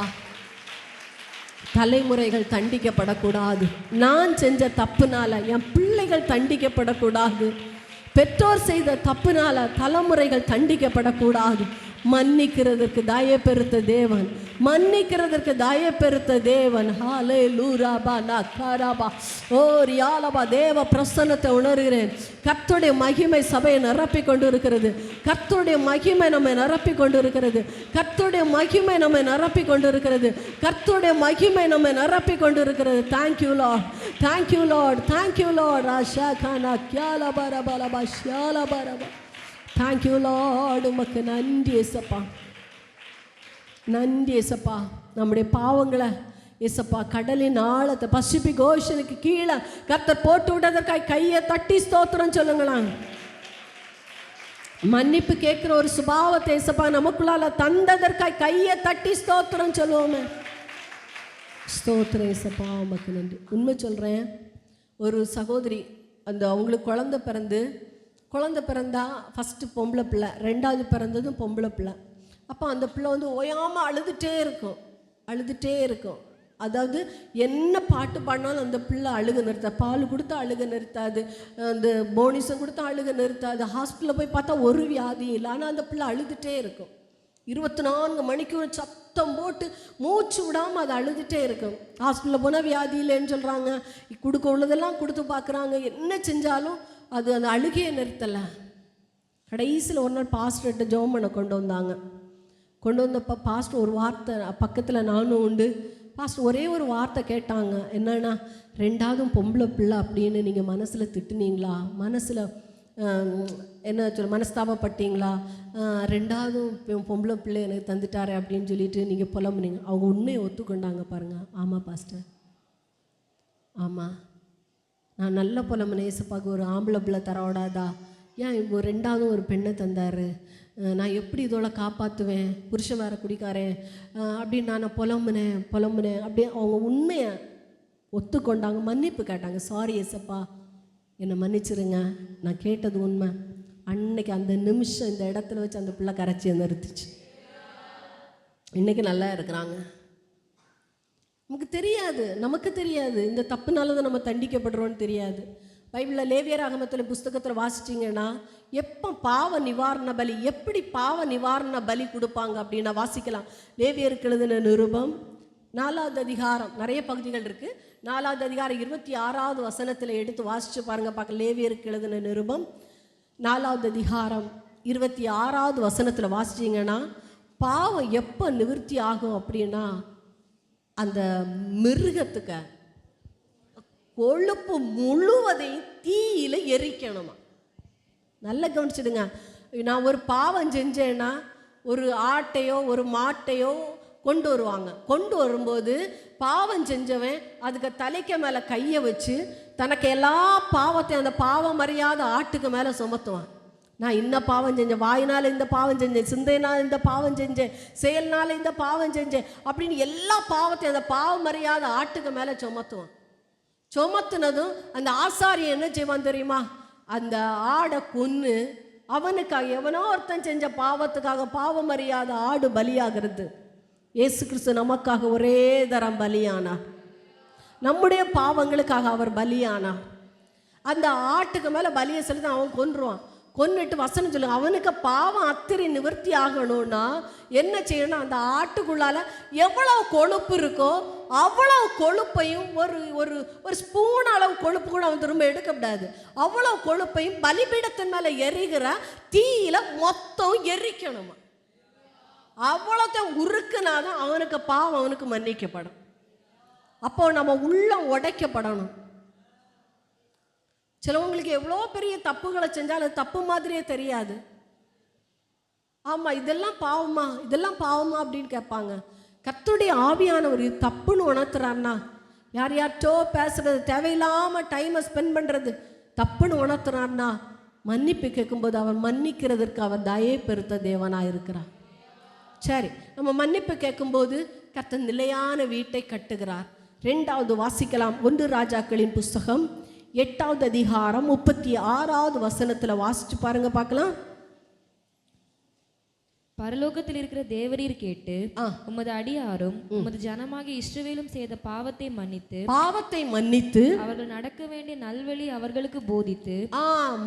தலைமுறைகள் தண்டிக்கப்படக்கூடாது. நான் செஞ்ச தப்புனால என் பிள்ளைகள் தண்டிக்கப்படக்கூடாது. பெற்றோர் செய்த தப்புனால தலைமுறைகள் தண்டிக்கப்படக்கூடாது. மன்னிக்கிறதற்கு தயப்பெருத்த தேவன், மன்னிக்கிறதற்கு தயப்பெருத்த தேவன். ஹல்லேலூயா நகரபா ஓ ரியாலபா. தேவ பிரசன்னத்தை உணர்கிறேன். கர்த்தருடைய மகிமை சபையை நிரப்பி கொண்டு இருக்கிறது. கர்த்தருடைய மகிமை நம்மை நிரப்பி கொண்டு இருக்கிறது. கர்த்தருடைய மகிமை நம்மை நிரப்பி கொண்டு இருக்கிறது. கர்த்தருடைய மகிமை நம்மை நிரப்பி கொண்டு இருக்கிறது. Thank you lord, thank you lord, thank you lord. ஆஷா கானா கியாலபரபலபா ஷியாலபரபா. Thank you lord. உமக்கு நன்றி ஏசப்பா, நன்றி ஏசப்பா. நம்முடைய பாவங்களை ஏசப்பா கடலின் ஆழத்தை பசிபிக் ஓஷனுக்கு கீழே கர்த்தர் போட்டு விட்டதற்காக கையை தட்டி ஸ்தோத்திரம் சொல்லுங்களாம். மன்னிப்பு கேட்குற ஒரு சுபாவத்தை ஏசப்பா நமக்குள்ளால தந்ததற்காக கையை தட்டி ஸ்தோத்திரம் சொல்லுவோமே. ஸ்தோத்திரம் ஏசப்பா உமக்கு நன்றி. உண்மை சொல்கிறேன். ஒரு சகோதரி அவங்களுக்கு குழந்தை பிறந்தா ஃபஸ்ட்டு பொம்பளை பிள்ளை, 2வது பிறந்ததும் பொம்பளை பிள்ளை. அப்போ அந்த பிள்ளை ஓயாமல் அழுதுகிட்டே இருக்கும். அதாவது என்ன பாட்டு பாடினாலும் அந்த பிள்ளை அழுக நிறுத்தாது. பால் கொடுத்தா அழுக நிறுத்தாது, அந்த போனிசம் கொடுத்தா அழுக நிறுத்தாது. ஹாஸ்பிட்டலில் போய் பார்த்தா ஒரு வியாதியும் இல்லை, ஆனால் அந்த பிள்ளை அழுதுகிட்டே இருக்கும். 24 மணிக்கு சத்தம் போட்டு மூச்சு விடாமல் அது அழுதுகிட்டே இருக்கும். ஹாஸ்பிட்டலில் போனால் வியாதி இல்லைன்னு சொல்கிறாங்க, கொடுக்க உள்ளதெல்லாம் கொடுத்து பார்க்குறாங்க. என்ன செஞ்சாலும் அது அந்த அழுகையை நிறுத்தலை. கடைசியில் ஒரு நாள் பாஸ்டர்கிட்ட ஜெபம் பண்ண கொண்டு வந்தப்போ பாஸ்டர் ஒரு வார்த்தை, பக்கத்தில் நானும் உண்டு, பாஸ்டர் ஒரே ஒரு வார்த்தை கேட்டாங்க. என்னன்னா, 2வது பொம்பளை பிள்ளை அப்படின்னு நீங்கள் மனசில் திட்டுனீங்களா, மனசில் என்ன சொல்ல மனஸ்தாபப்பட்டீங்களா, 2வது பொம்பளை பிள்ளை எனக்கு தந்துட்டாரு அப்படின்னு சொல்லிட்டு நீங்கள் புலம்புனீங்க. அவங்க உண்மையை ஒத்துக்கொண்டாங்க பாருங்கள். ஆமாம் பாஸ்டர், ஆமாம் நான் நல்ல புலம்புனேன். ஏசப்பாக்கு ஒரு ஆம்பளை பிள்ளை தரவிடாதா, ஏன் இப்போ 2வது ஒரு பெண்ணை தந்தார், நான் எப்படி இதோட காப்பாற்றுவேன், புருஷன் வேற குடிக்காரேன் அப்படின்னு நான் புலம்புனேன். அப்படி அவங்க உண்மையை ஒத்துக்கொண்டாங்க, மன்னிப்பு கேட்டாங்க. சாரி ஏசப்பா, என்னை மன்னிச்சிருங்க, நான் கேட்டது உண்மை. அன்னைக்கு அந்த நிமிஷம் இந்த இடத்துல வச்சு அந்த பிள்ளை கரைச்சியை நிறுத்துச்சு. இன்னைக்கு நல்லா இருக்கிறாங்க. நமக்கு தெரியாது இந்த தப்புனால தான் நம்ம தண்டிக்கப்படுறோன்னு தெரியாது. பைபிளில் லேவியராகமத்தில் புஸ்தகத்தில் வாசிச்சிங்கன்னா எப்போ பாவ நிவாரண பலி, எப்படி பாவ நிவாரண பலி கொடுப்பாங்க அப்படின்னா வாசிக்கலாம். லேவியருக்கு எழுதின நிருபம் 4வது அதிகாரம், நிறைய பகுதிகள் இருக்குது. 4வது அதிகாரம் 26வது வசனத்தில் எடுத்து வாசித்து பாருங்கள். லேவியருக்கு எழுதின நிருபம் 4வது அதிகாரம் 26வது வசனத்தில் வாசிச்சிங்கன்னா பாவம் எப்போ நிவர்த்தி ஆகும் அப்படின்னா அந்த மிருகத்துக்கு கொழுப்பு முழுவதையும் தீயில எரிக்கணுமா. நல்லா கவனிச்சிடுங்க. நான் ஒரு பாவம் செஞ்சேன்னா ஒரு ஆட்டையோ ஒரு மாட்டையோ கொண்டு வருவாங்க. கொண்டு வரும்போது பாவம் செஞ்சவன் அதுக்கு தலைக்கு மேலே கையை வச்சு தனக்கு எல்லா பாவத்தையும் அந்த பாவம் அறியாத ஆட்டுக்கு மேலே சுமத்துவான். நான் இன்ன பாவம் செஞ்சேன், வாயினால் இந்த பாவம் செஞ்சேன், சிந்தையினால் இந்த பாவம் செஞ்சேன், செயல்னால் இந்த பாவம் செஞ்சேன் அப்படின்னு எல்லா பாவத்தையும் அந்த பாவம் அறியாத ஆட்டுக்கு மேலே சுமத்துவான். சுமத்துனதும் அந்த ஆசாரியன் என்ன செய்வான் தெரியுமா? அந்த ஆடை கொன்று அவனுக்காக, எவனோ ஒருத்தன் செஞ்ச பாவத்துக்காக பாவம் அறியாத ஆடு பலியாகிறது. இயேசு கிறிஸ்து நமக்காக ஒரே தரம் பலியானார். நம்முடைய பாவங்களுக்காக அவர் பலியானார். அந்த ஆட்டுக்கு மேலே பலியை செலுத்தி அவன் கொன்றுவான். கொன்னுட்டு வசனம் சொல்லுங்க, அவனுக்கு பாவம் அத்திரி நிவர்த்தி ஆகணும்னா என்ன செய்யணும்? அந்த ஆட்டுக்குள்ளால எவ்வளவு கொழுப்பு இருக்கோ அவ்வளவு கொழுப்பையும் ஒரு ஒரு ஒரு ஸ்பூன் அளவு கொழுப்பு கூட அவன் திரும்ப எடுக்கக்கூடாது. அவ்வளவு கொழுப்பையும் பலிபீடத்தின் மேலே எரிகிற தீயில மொத்தம் எரிக்கணுமா. அவ்வளோத்தையும் உருக்குனாதான் அவனுக்கு பாவம் அவனுக்கு மன்னிக்கப்படும். அப்போ நம்ம உள்ளம் உடைக்கப்படணும். சிலவங்களுக்கு எவ்வளோ பெரிய தப்புகளை செஞ்சால் அது தப்பு மாதிரியே தெரியாது. ஆமாம், இதெல்லாம் பாவமா, இதெல்லாம் பாவமா அப்படின்னு கேட்பாங்க. கர்த்தருடைய ஆவியானவர் இது தப்புன்னு உணர்த்துறாருன்னா, யார்கிட்டோ பேசுறது, தேவையில்லாமல் டைமை ஸ்பெண்ட் பண்ணுறது தப்புன்னு உணர்த்துறாருன்னா மன்னிப்பு கேட்கும்போது அவர் மன்னிக்கிறதுக்கு அவர் தயை பெருத்த தேவனாக இருக்கிறார். சரி, நம்ம மன்னிப்பு கேட்கும்போது கர்த்தர் நிலையான வீட்டை கட்டுகிறார். 2வது வாசிக்கலாம். 1 ராஜாக்களின் புஸ்தகம் 8வது அதிகாரம் 36வது வசனத்தில் வாசிச்சு பாருங்க, பார்க்கலாம். பரலோகத்தில் இருக்கிற தேவரீர் கேட்டு உமது அடியாரும் உமது ஜனமாகிய இஸ்ரவேலும் செய்த பாவத்தை மன்னித்து அவர்கள் நடக்க வேண்டிய நல்வழி அவர்களுக்கு போதித்து.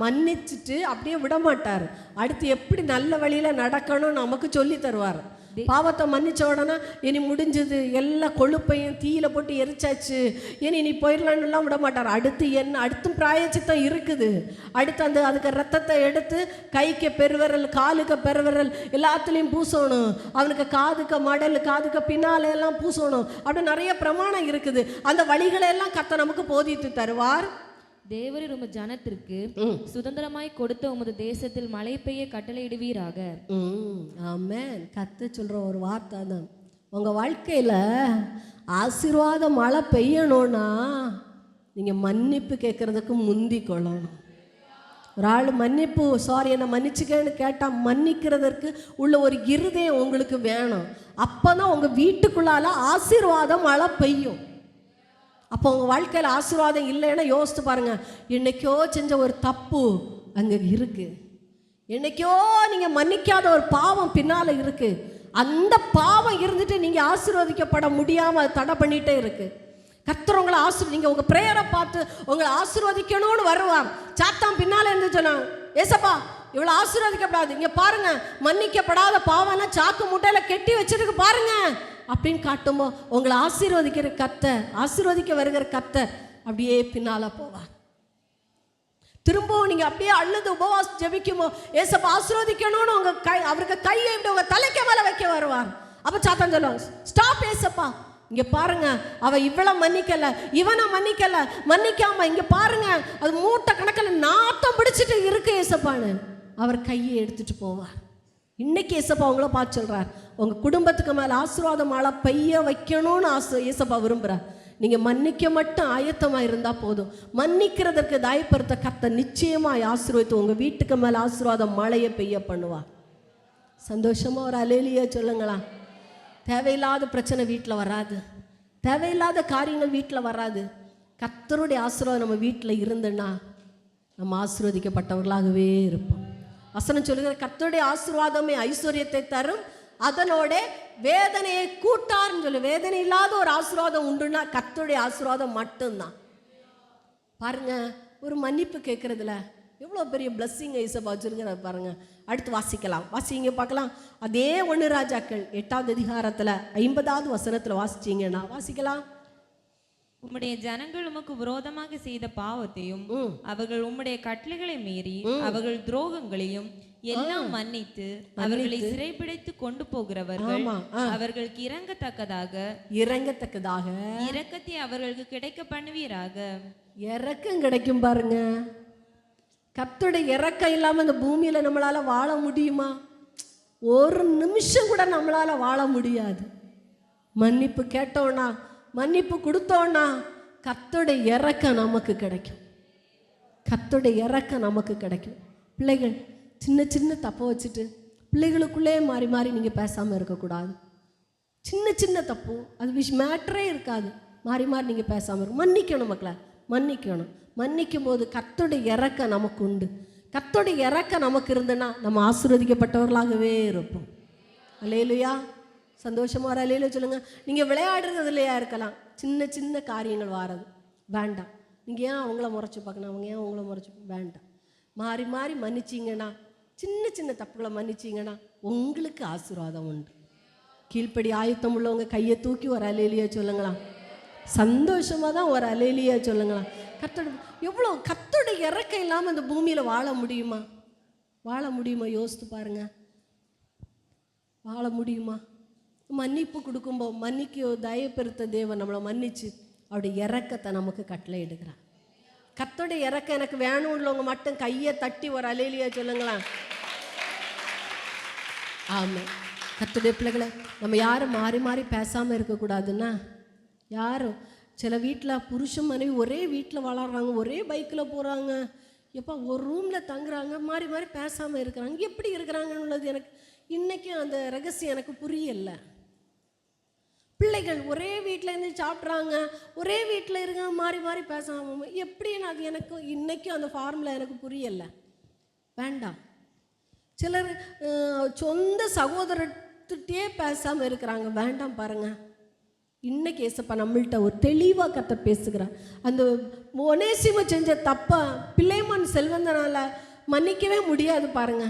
மன்னிச்சுட்டு அப்படியே விட மாட்டார். அடுத்து எப்படி நல்ல வழியில நடக்கணும் நமக்கு சொல்லி தருவார். பாவத்தை மன்னிச்ச உடனே இனி முடிஞ்சது, எல்லா கொழுப்பையும் தீயில போட்டு எரிச்சாச்சு, இனி நீ போயிடலான்னுலாம் விட மாட்டார். அடுத்தும் பிராயச்சித்தம் இருக்குது. அடுத்து அதுக்கு ரத்தத்தை எடுத்து கைக்கு பெருவிரல், காலுக்கு பெருவிரல் எல்லாத்துலேயும் பூசணும். அவனுக்கு காதுக்கு மடல், காதுக்கு பின்னால எல்லாம் பூசணும். அப்படி நிறைய பிரமாணம் இருக்குது. அந்த வழிகளை எல்லாம் கர்த்தர் நமக்கு போதித்து தருவார். தேவரீர் உமது ஜனத்திற்கு சுதந்திரமாய் கொடுத்த உமது தேசத்தில் மழை பெய்ய கட்டளையிடுவீராக. ஆமென். கர்த்தர் சொல்ற ஒரு வார்த்தை தான். உங்க வாழ்க்கையில ஆசீர்வாத மழை பெய்யணும்னா நீங்க மன்னிப்பு கேட்கறதுக்கு முந்தி கொள்ளணும். ஒரு ஆள் மன்னிப்பு, சாரி என்னை மன்னிச்சுக்கன்னு கேட்டால் மன்னிக்கிறதற்கு உள்ள ஒரு இருதயம் உங்களுக்கு வேணும். அப்போதான் உங்கள் வீட்டுக்குள்ளால ஆசீர்வாதம் மழை பெய்யும். அப்போ உங்கள் வாழ்க்கையில் ஆசீர்வாதம் இல்லைன்னா யோசித்து பாருங்கள். என்னைக்கோ செஞ்ச ஒரு தப்பு அங்கே இருக்குது. என்னைக்கோ நீங்கள் மன்னிக்காத ஒரு பாவம் பின்னால் இருக்குது. அந்த பாவம் இருந்துட்டு நீங்கள் ஆசீர்வதிக்கப்பட முடியாமல் தடை பண்ணிகிட்டே இருக்குது. கர்த்தர் உங்களை நீங்கள் உங்கள் ப்ரேயரை பார்த்து உங்களை ஆசீர்வதிக்கணும்னு வருவார். சாத்தான் பின்னால் இருந்து சொன்னாங்க, ஏசப்பா இவ்வளோ ஆசீர்வதிக்கப்படாது, இங்கே பாருங்க மன்னிக்கப்படாத பாவம்னா சாக்கு மூட்டையில் கெட்டி வச்சிருக்கு பாருங்க அப்படின்னு காட்டும்போது உங்களை ஆசீர்வதிக்கிற கர்த்தர், ஆசீர்வதிக்க வருகிற கர்த்தர் அப்படியே பின்னால் போவார். திரும்பவும் நீங்கள் அப்படியே அழுது உபவாசம் ஜெபிக்குமோ ஏசப்பா ஆசீர்வதிக்கணும்னு அவருக்கு கையை இப்படி உங்கள் தலைக்கு மேலே வைக்க வருவார். அப்போ சாத்தான் சொல்லுவாங்க, ஸ்டாப் ஏசப்பா, இங்கே பாருங்க அவ இவ்வளோ மன்னிக்கலை, இவனை மன்னிக்கலை, மன்னிக்காம இங்கே பாருங்க அது மூட்டை கணக்கில் நாத்தம் பிடிச்சிட்டு இருக்கு ஏசப்பான்னு அவர் கையை எடுத்துட்டு போவார். இன்னைக்கு ஏசப்பா உங்களை பார்த்து சொல்கிறார், உங்கள் குடும்பத்துக்கு மேலே ஆசீர்வாதம் மழை பெய்ய வைக்கணும்னு ஏசப்பா விரும்புகிறார். நீங்கள் மன்னிக்க மட்டும் ஆயத்தமாக இருந்தால் போதும். மன்னிக்கிறதற்கு தயப்படுத்த கர்த்தர் நிச்சயமாக ஆசீர்வதித்து உங்கள் வீட்டுக்கு மேலே ஆசீர்வாதம் மழையை பெய்ய பண்ணுவார். சந்தோஷமாக ஒரு அலேலியா சொல்லுங்களா. தேவையில்லாத பிரச்சனை வீட்டில் வராது, தேவையில்லாத காரியங்கள் வீட்டில் வராது. கர்த்தருடைய ஆசீர்வாதம் நம்ம வீட்டில் இருந்துன்னா நம்ம ஆசீர்வதிக்கப்பட்டவர்களாகவே இருப்போம். வசனம் சொல்லுகிற கர்த்தருடைய ஆசீர்வாதமே ஐஸ்வர்யத்தை தரும், அதனோட வேதனையை கூட்டார்னு சொல்லு. வேதனை இல்லாத ஒரு ஆசீர்வாதம் உண்டுன்னா கர்த்தருடைய ஆசீர்வாதம் மட்டும்தான். பாருங்க, ஒரு மன்னிப்பு கேட்கறதுல எவ்வளோ பெரிய பிளஸ்ஸிங் ஐசப்பா வச்சிருக்கிறத பாருங்க. அடுத்து வாசிக்கலாம், வாசிங்க பார்க்கலாம். அதே 1 ராஜாக்கள் 8வது அதிகாரத்தில் 50வது வசனத்தில் வாசிச்சிங்கன்னா வாசிக்கலாம். உம்முடைய ஜனங்கள் உமக்கு விரோதமாக செய்த பாவத்தையும் அவர்கள் உம்முடைய கட்டளைகளை மீறி அவர்கள் துரோகங்களையும் எல்லாம் மன்னித்து அவர்களை சிறைப்பிடித்து கொண்டு போகிறவர்கள் அவர்களுக்கு இறங்கத்தக்கதாக இரக்கத்தை அவர்களுக்கு கிடைக்க பண்ணுவீராக. இறக்கம் கிடைக்கும் பாருங்க. கர்த்தருடைய இறக்கம் இல்லாம இந்த பூமியில நம்மளால வாழ முடியுமா? ஒரு நிமிஷம் கூட நம்மளால வாழ முடியாது. மன்னிப்பு கேட்டோன்னா, மன்னிப்பு கொடுத்தோன்னா கர்த்தருடைய இறக்கம் நமக்கு கிடைக்கும். கர்த்தருடைய இறக்கம் நமக்கு கிடைக்கும். பிள்ளைகள் சின்ன சின்ன தப்பை வச்சுட்டு பிள்ளைகளுக்குள்ளே மாறி மாறி நீங்கள் பேசாமல் இருக்கக்கூடாது. சின்ன சின்ன தப்பு அது மேட்டரே இருக்காது. மாறி மாறி நீங்கள் பேசாமல் இருக்கும். மன்னிக்கணும் மக்களை, மன்னிக்கணும். மன்னிக்கும் போது கர்த்தருடைய இறக்கம் நமக்கு உண்டு. கர்த்தருடைய இறக்கம் நமக்கு இருந்ததுன்னா நம்ம ஆசீர்வதிக்கப்பட்டவர்களாகவே இருப்போம். அல்லேலூயா. சந்தோஷமாக வர அல்லேலூயா சொல்லுங்கள். நீங்கள் விளையாடுறதுலையா இருக்கலாம், சின்ன சின்ன காரியங்கள் வாரது வேண்டாம். நீங்கள் ஏன் அவங்கள முறைச்சி பார்க்கணும், அவங்க ஏன் அவங்கள முறைச்சி வேண்டாம். மாறி மாறி மன்னிச்சிங்கன்னா, சின்ன சின்ன தப்புகளை மன்னிச்சிங்கன்னா உங்களுக்கு ஆசீர்வாதம் உண்டு. கீழ்ப்படி ஆயத்தம் உள்ளவங்க கையை தூக்கி ஒரு அல்லேலூயா சொல்லுங்களாம். சந்தோஷமாக தான் ஒரு அல்லேலூயா சொல்லுங்களாம். எவ்வளோ கர்த்தருடைய இறக்கம் இல்லாமல் இந்த பூமியில் வாழ முடியுமா? வாழ முடியுமா? யோசித்து பாருங்க, வாழ முடியுமா? மன்னிப்பு கொடுக்கும்போது மன்னிக்க தயப்பெருத்த தேவன் நம்மளை மன்னிச்சு அவருடைய இறக்கத்தை நமக்கு கட்டளை எடுக்கிறார். கர்த்தருடைய இறக்கம் எனக்கு வேணும் உள்ளவங்க மட்டும் கையை தட்டி ஒரு அல்லேலூயா சொல்லுங்களேன். ஆமாம். கர்த்தருடைய பிள்ளைகளை நம்ம யாரும் மாறி மாறி பேசாமல் இருக்கக்கூடாதுன்னா, யாரும் சில வீட்டில் புருஷன் மனைவி ஒரே வீட்டில் வளர்கிறாங்க, ஒரே பைக்கில் போகிறாங்க, எப்போ ஒரு ரூமில் தங்குறாங்க, மாறி மாறி பேசாமல் இருக்கிறாங்க. எப்படி இருக்கிறாங்கன்னு உள்ளது எனக்கு இன்றைக்கும் அந்த ரகசியம் எனக்கு புரியலை. பிள்ளைகள் ஒரே வீட்டில் இருந்து சாப்பிட்றாங்க, ஒரே வீட்டில் இருக்காங்க, மாறி மாறி பேசாமல் எப்படின்னு அது எனக்கு இன்றைக்கும் அந்த ஃபார்முலா எனக்கு புரியலை. வேண்டாம். சிலர் சொந்த சகோதரத்துட்டே பேசாமல் இருக்கிறாங்க. வேண்டாம். பாருங்கள், இன்னைக்கு ஏசப்பா நம்மள்கிட்ட ஒரு தெளிவாக கர்த்தர் பேசுகிறார். அந்த ஒனேசிம செஞ்ச தப்பை பிள்ளைமான் செல்வந்தனால மன்னிக்கவே முடியாது. பாருங்க,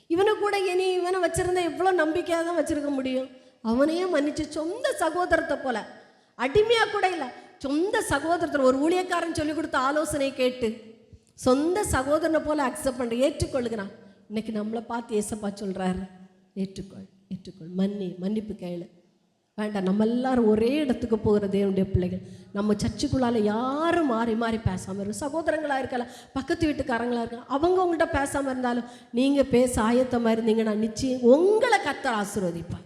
இவனை கூட இவனை வச்சிருந்தா எவ்வளோ நம்பிக்கையாக தான் வச்சிருக்க முடியும். அவனையே மன்னிச்சு சொந்த சகோதரத்தை போல, அடிமையாக கூட இல்லை, சொந்த சகோதரத்தில் ஒரு ஊழியக்காரன் சொல்லி கொடுத்த ஆலோசனை கேட்டு சொந்த சகோதரனை போல அக்செப்ட் பண்ணுற ஏற்றுக்கொள்ளுகிறான். இன்னைக்கு நம்மளை பார்த்து ஏசப்பா சொல்கிறாரு, ஏற்றுக்கொள், ஏற்றுக்கொள், மன்னிப்பு கேளு. வேண்டாம். நம்ம எல்லாரும் ஒரே இடத்துக்கு போகிற தேவனுடைய பிள்ளைகள். நம்ம சர்ச்சுக்குள்ளால் யாரும் மாறி மாறி பேசாமல் இருக்கும். சகோதரங்களாக இருக்கலாம், பக்கத்து வீட்டுக்காரங்களாக இருக்கலாம், அவங்க உங்கள்கிட்ட பேசாமல் இருந்தாலும் நீங்கள் பேச ஆயத்தமாக இருந்தீங்கன்னா நிச்சயம் உங்களை கர்த்தர் ஆசீர்வதிப்பார்.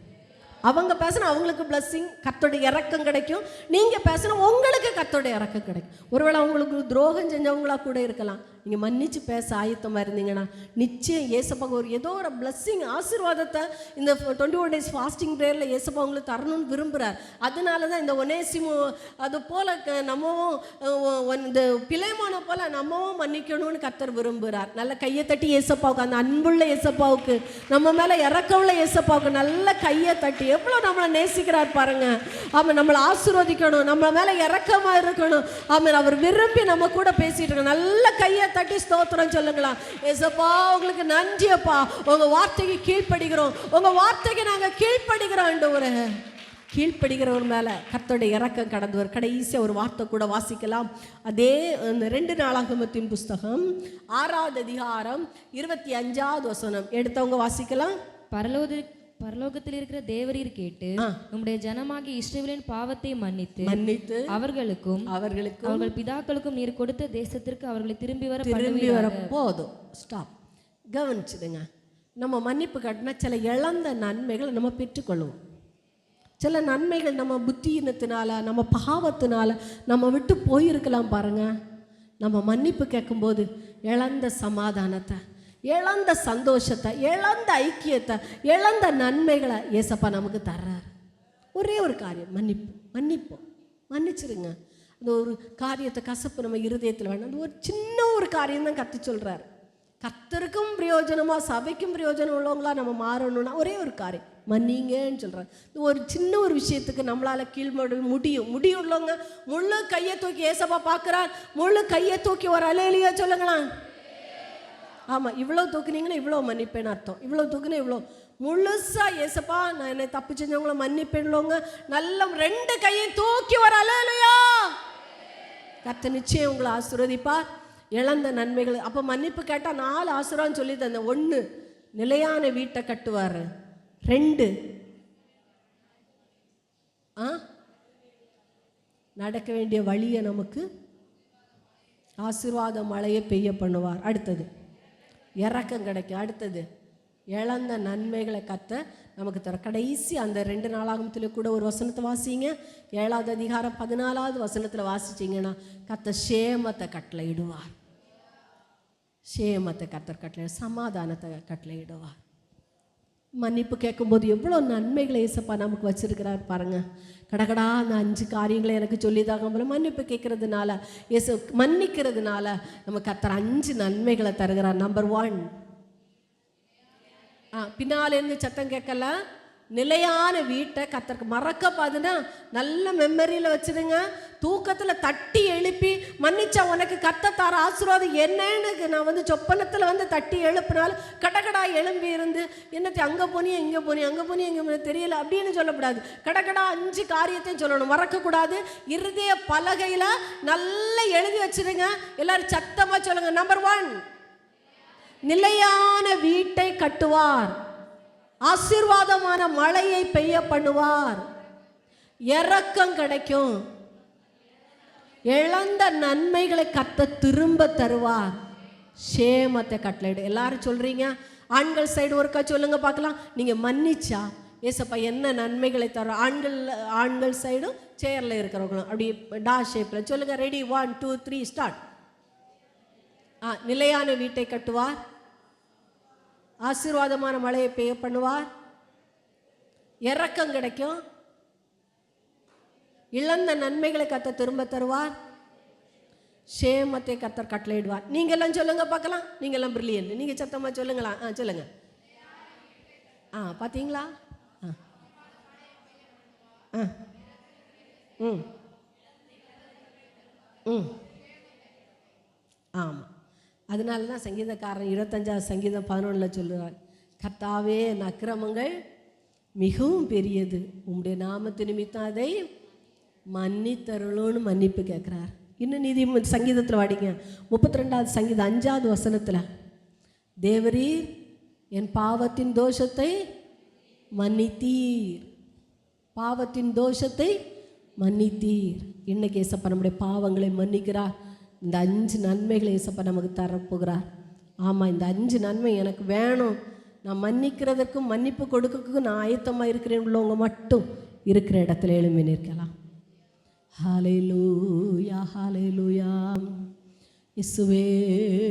அவங்க பேசினா அவங்களுக்கு பிளஸ்ஸிங், கர்த்தருடைய இறக்கம் கிடைக்கும். நீங்கள் பேசினா உங்களுக்கு கர்த்தருடைய இறக்கம் கிடைக்கும். ஒருவேளை அவங்களுக்கு துரோகம் செஞ்சவங்களா கூட இருக்கலாம். நீங்கள் மன்னிச்சு பேச ஆயத்தமாக இருந்தீங்கன்னா நிச்சயம் ஏசப்பாங்க ஒரு ஏதோ ஒரு பிளஸ்ஸிங் ஆசீர்வாதத்தை இந்த 21 days ஃபாஸ்டிங் ப்ரேயரில் ஏசப்பா உங்களுக்கு தரணும்னு விரும்புகிறார். அதனால தான் இந்த ஒனேசிமோ அது போல் நம்மவும் இந்த பிளைமான போல் நம்மவும் மன்னிக்கணும்னு கர்த்தர் விரும்புகிறார். நல்ல கையை தட்டி ஏசப்பாவுக்கு, அந்த அன்புள்ள ஏசப்பாவுக்கு, நம்ம மேலே இறக்கவுள்ள ஏசப்பாவுக்கு நல்ல கையை தட்டி எவ்வளோ நம்மளை நேசிக்கிறார் பாருங்க. அவன் நம்மளை ஆசீர்வதிக்கணும், நம்ம மேலே இறக்கமாக இருக்கணும். அவன் அவர் விரும்பி நம்ம கூட பேசிட்டு இருக்கணும். நல்ல கையை தட்டி ஸ்தோத்திரம் சொல்லுங்களா. ஏசப்பா உங்களுக்கு நன்றி அப்பா, உங்க வார்த்தைக்கு கீழ்ப்படுகிறோம், உங்க வார்த்தைக்கு நாங்கள் கீழ்ப்படுகிறோம். ஒரு கீழ்ப்படுகிறவர் மேலே கர்த்தருடைய இறக்கம் கடந்தவர். கடைசியாக ஒரு வார்த்தை கூட வாசிக்கலாம். அதே 2 நாளாகமத்தின் புஸ்தகம் 6வது அதிகாரம் 25வது வசனம் எடுத்தவங்க வாசிக்கலாம். பரலோகத்தில் இருக்கிற தேவரீர் கேட்டு உம்முடைய ஜனமாகிய இஸ்ரவேலின் பாவத்தை மன்னித்து அவர்களுக்கும் அவர்கள் பிதாக்களுக்கும் நீர் கொடுத்த தேசத்திற்கு அவர்களை திரும்பி வர போதும். ஸ்டாப். கவனிச்சுடுங்க. நம்ம மன்னிப்பு காட்டினா சில இழந்த நன்மைகளை நம்ம பெற்றுக்கொள்வோம். சில நன்மைகள் நம்ம புத்தியினத்தினால, நம்ம பாவத்தினால நம்ம விட்டு போயிருக்கலாம். பாருங்க, நம்ம மன்னிப்பு கேட்கும்போது இழந்த சமாதானத்தை, இழந்த சந்தோஷத்தை, இழந்த ஐக்கியத்தை, இழந்த நன்மைகளை ஏசப்பா நமக்கு தர்றார். ஒரே ஒரு காரியம், மன்னிப்போம், மன்னிச்சிருங்க. அந்த ஒரு காரியத்தை கசப்பு நம்ம இருதயத்தில் வேணும். அந்த ஒரு சின்ன ஒரு காரியம் தான் கத்து சொல்றாரு. கர்த்தருக்கும் பிரயோஜனமா, சபைக்கும் பிரயோஜனம் உள்ளவங்களா நம்ம மாறணும்னா ஒரே ஒரு காரியம், மன்னிங்கன்னு சொல்றாரு. ஒரு சின்ன ஒரு விஷயத்துக்கு நம்மளால முடியும் உள்ளவங்க முழு கையை தூக்கி ஏசப்பா பார்க்கிறார். முழு கையை தூக்கி ஒரு அலையிலையா சொல்லுங்களேன். ஆமாம், இவ்வளோ தூக்குனீங்கன்னா இவ்வளோ மன்னிப்பேன்னு அர்த்தம். இவ்வளோ தூக்குனா இவ்வளோ முழுசா ஏசப்பா நான் என்னை தப்பு செஞ்சவங்கள மன்னிப்பேன்லவங்க நல்ல 2 கையை தூக்கி ஒரு அலையிலையா. கர்த்தர் நிச்சயம் உங்களை ஆசீர்வதிப்பார். இழந்த நன்மைகள். அப்போ மன்னிப்பு கேட்டால் 4 ஆசீர்வாதம் சொல்லி தந்த. 1, நிலையான வீட்டை கட்டுவார். 2, நடக்க வேண்டிய வழியை நமக்கு ஆசீர்வாத மழையை பெய்ய பண்ணுவார். அடுத்தது இரக்கம் கிடைக்கும். அடுத்தது இழந்த நன்மைகளை கத்த நமக்கு தர. கடைசி அந்த 2 நாளாகமத்தில் கூட ஒரு வசனத்தை வாசிங்க. 7வது அதிகாரம் 14வது வசனத்தில் வாசிச்சிங்கன்னா கத்த சேமத்தை கட்டளையிடுவார். சேமத்தை கத்தர் கட்டளை, சமாதானத்தை கட்டளையிடுவார். மன்னிப்பு கேட்கும்போது எவ்வளோ நன்மைகளை ஏசப்பா நமக்கு வச்சிருக்கிறார் பாருங்க. கடகடா அந்த 5 காரியங்களை எனக்கு சொல்லிதாங்க போல மன்னிப்பு கேட்கறதுனால, மன்னிக்கிறதுனால நம்ம கத்தர் 5 நன்மைகளை தருகிறார். நம்பர் 1, பின்னாலேருந்து சத்தம் கேட்கல, நிலையான வீட்டை கத்தருக்கு மறக்கப்பாதுன்னா நல்ல மெமரியில் வச்சுடுங்க. தூக்கத்தில் தட்டி எழுப்பி மன்னிச்சா உனக்கு கத்த தர ஆசீர்வாதம் என்னன்னு நான் சொப்பனத்தில் தட்டி எழுப்பினாலும் கடகடா எழும்பி இருந்து என்னத்தை அங்கே போனியா இங்கே போனியா அங்கே போனியா இங்கே தெரியல அப்படின்னு சொல்லக்கூடாது. கடகடா 5 காரியத்தையும் சொல்லணும், மறக்கக்கூடாது. இருதய பலகையில் நல்லா எழுதி வச்சுடுங்க. எல்லாரும் சத்தமாக சொல்லுங்க. நம்பர் 1, நிலையான வீட்டை கட்டுவார். ஆசீர்வாதமான மழையை பெய்ய பண்ணுவார். இரக்கம் கிடைக்கும். இழந்த நன்மைகளை கத்த திரும்ப தருவார். சேமத்தை கட்டளையிடு. எல்லாரும் சொல்றீங்க. ஆண்கள் சைடு ஒருக்கா சொல்லுங்க பார்க்கலாம். நீங்க மன்னிச்சா ஏசப்பா என்ன நன்மைகளை தர. ஆண்கள் சைடும் சேர்ல இருக்கிறவங்களும் அப்படி டா ஷேப்ல சொல்லுங்க. Ready, 1 2 3 start. நிலையான வீட்டை கட்டுவார். ஆசீர்வாதமான மழையை பெய்ய பண்ணுவார். இரக்கம் கிடைக்கும். இழந்த நன்மைகளை கத்த திரும்ப தருவார். சேமத்தை கத்தர் கட்டளையிடுவார். நீங்க எல்லாம் சொல்லுங்க பார்க்கலாம். நீங்க எல்லாம் பிரில்லியன்ட். நீங்க சத்தமா சொல்லுங்களா? சொல்லுங்க. பாத்தீங்களா? ஆமா, அதனால தான் சங்கீதக்காரன் 25வது சங்கீதம் 11 சொல்லுவார், கர்த்தாவே என் அக்கிரமங்கள் மிகவும் பெரியது, உம்முடைய நாமத்து நிமித்தம் அதை மன்னித்தருளும்னு மன்னிப்பு கேட்குறார். இன்னும் நீதி சங்கீதத்தில் வாடிங்க. 32வது சங்கீதம் 5வது வசனத்தில், தேவரீர் என் பாவத்தின் தோஷத்தை மன்னித்தீர். பாவத்தின் தோஷத்தை மன்னித்தீர். இன்னைக்கு ஏசப்பா நம்முடைய பாவங்களை மன்னிக்கிறார். இந்த 5 நன்மைகளை ஏசப்பா நமக்கு தரப்போகிறார். ஆமாம், இந்த 5 நன்மை எனக்கு வேணும், நான் மன்னிக்கிறதுக்கும் மன்னிப்பு கொடுக்கிறதுக்கும் நான் ஆயத்தமாக இருக்கிறேன் உள்ளவங்க மட்டும் இருக்கிற இடத்துல எழும்பி நிற்கலாம். ஹல்லேலூயா, ஹல்லேலூயா. இயேசுவே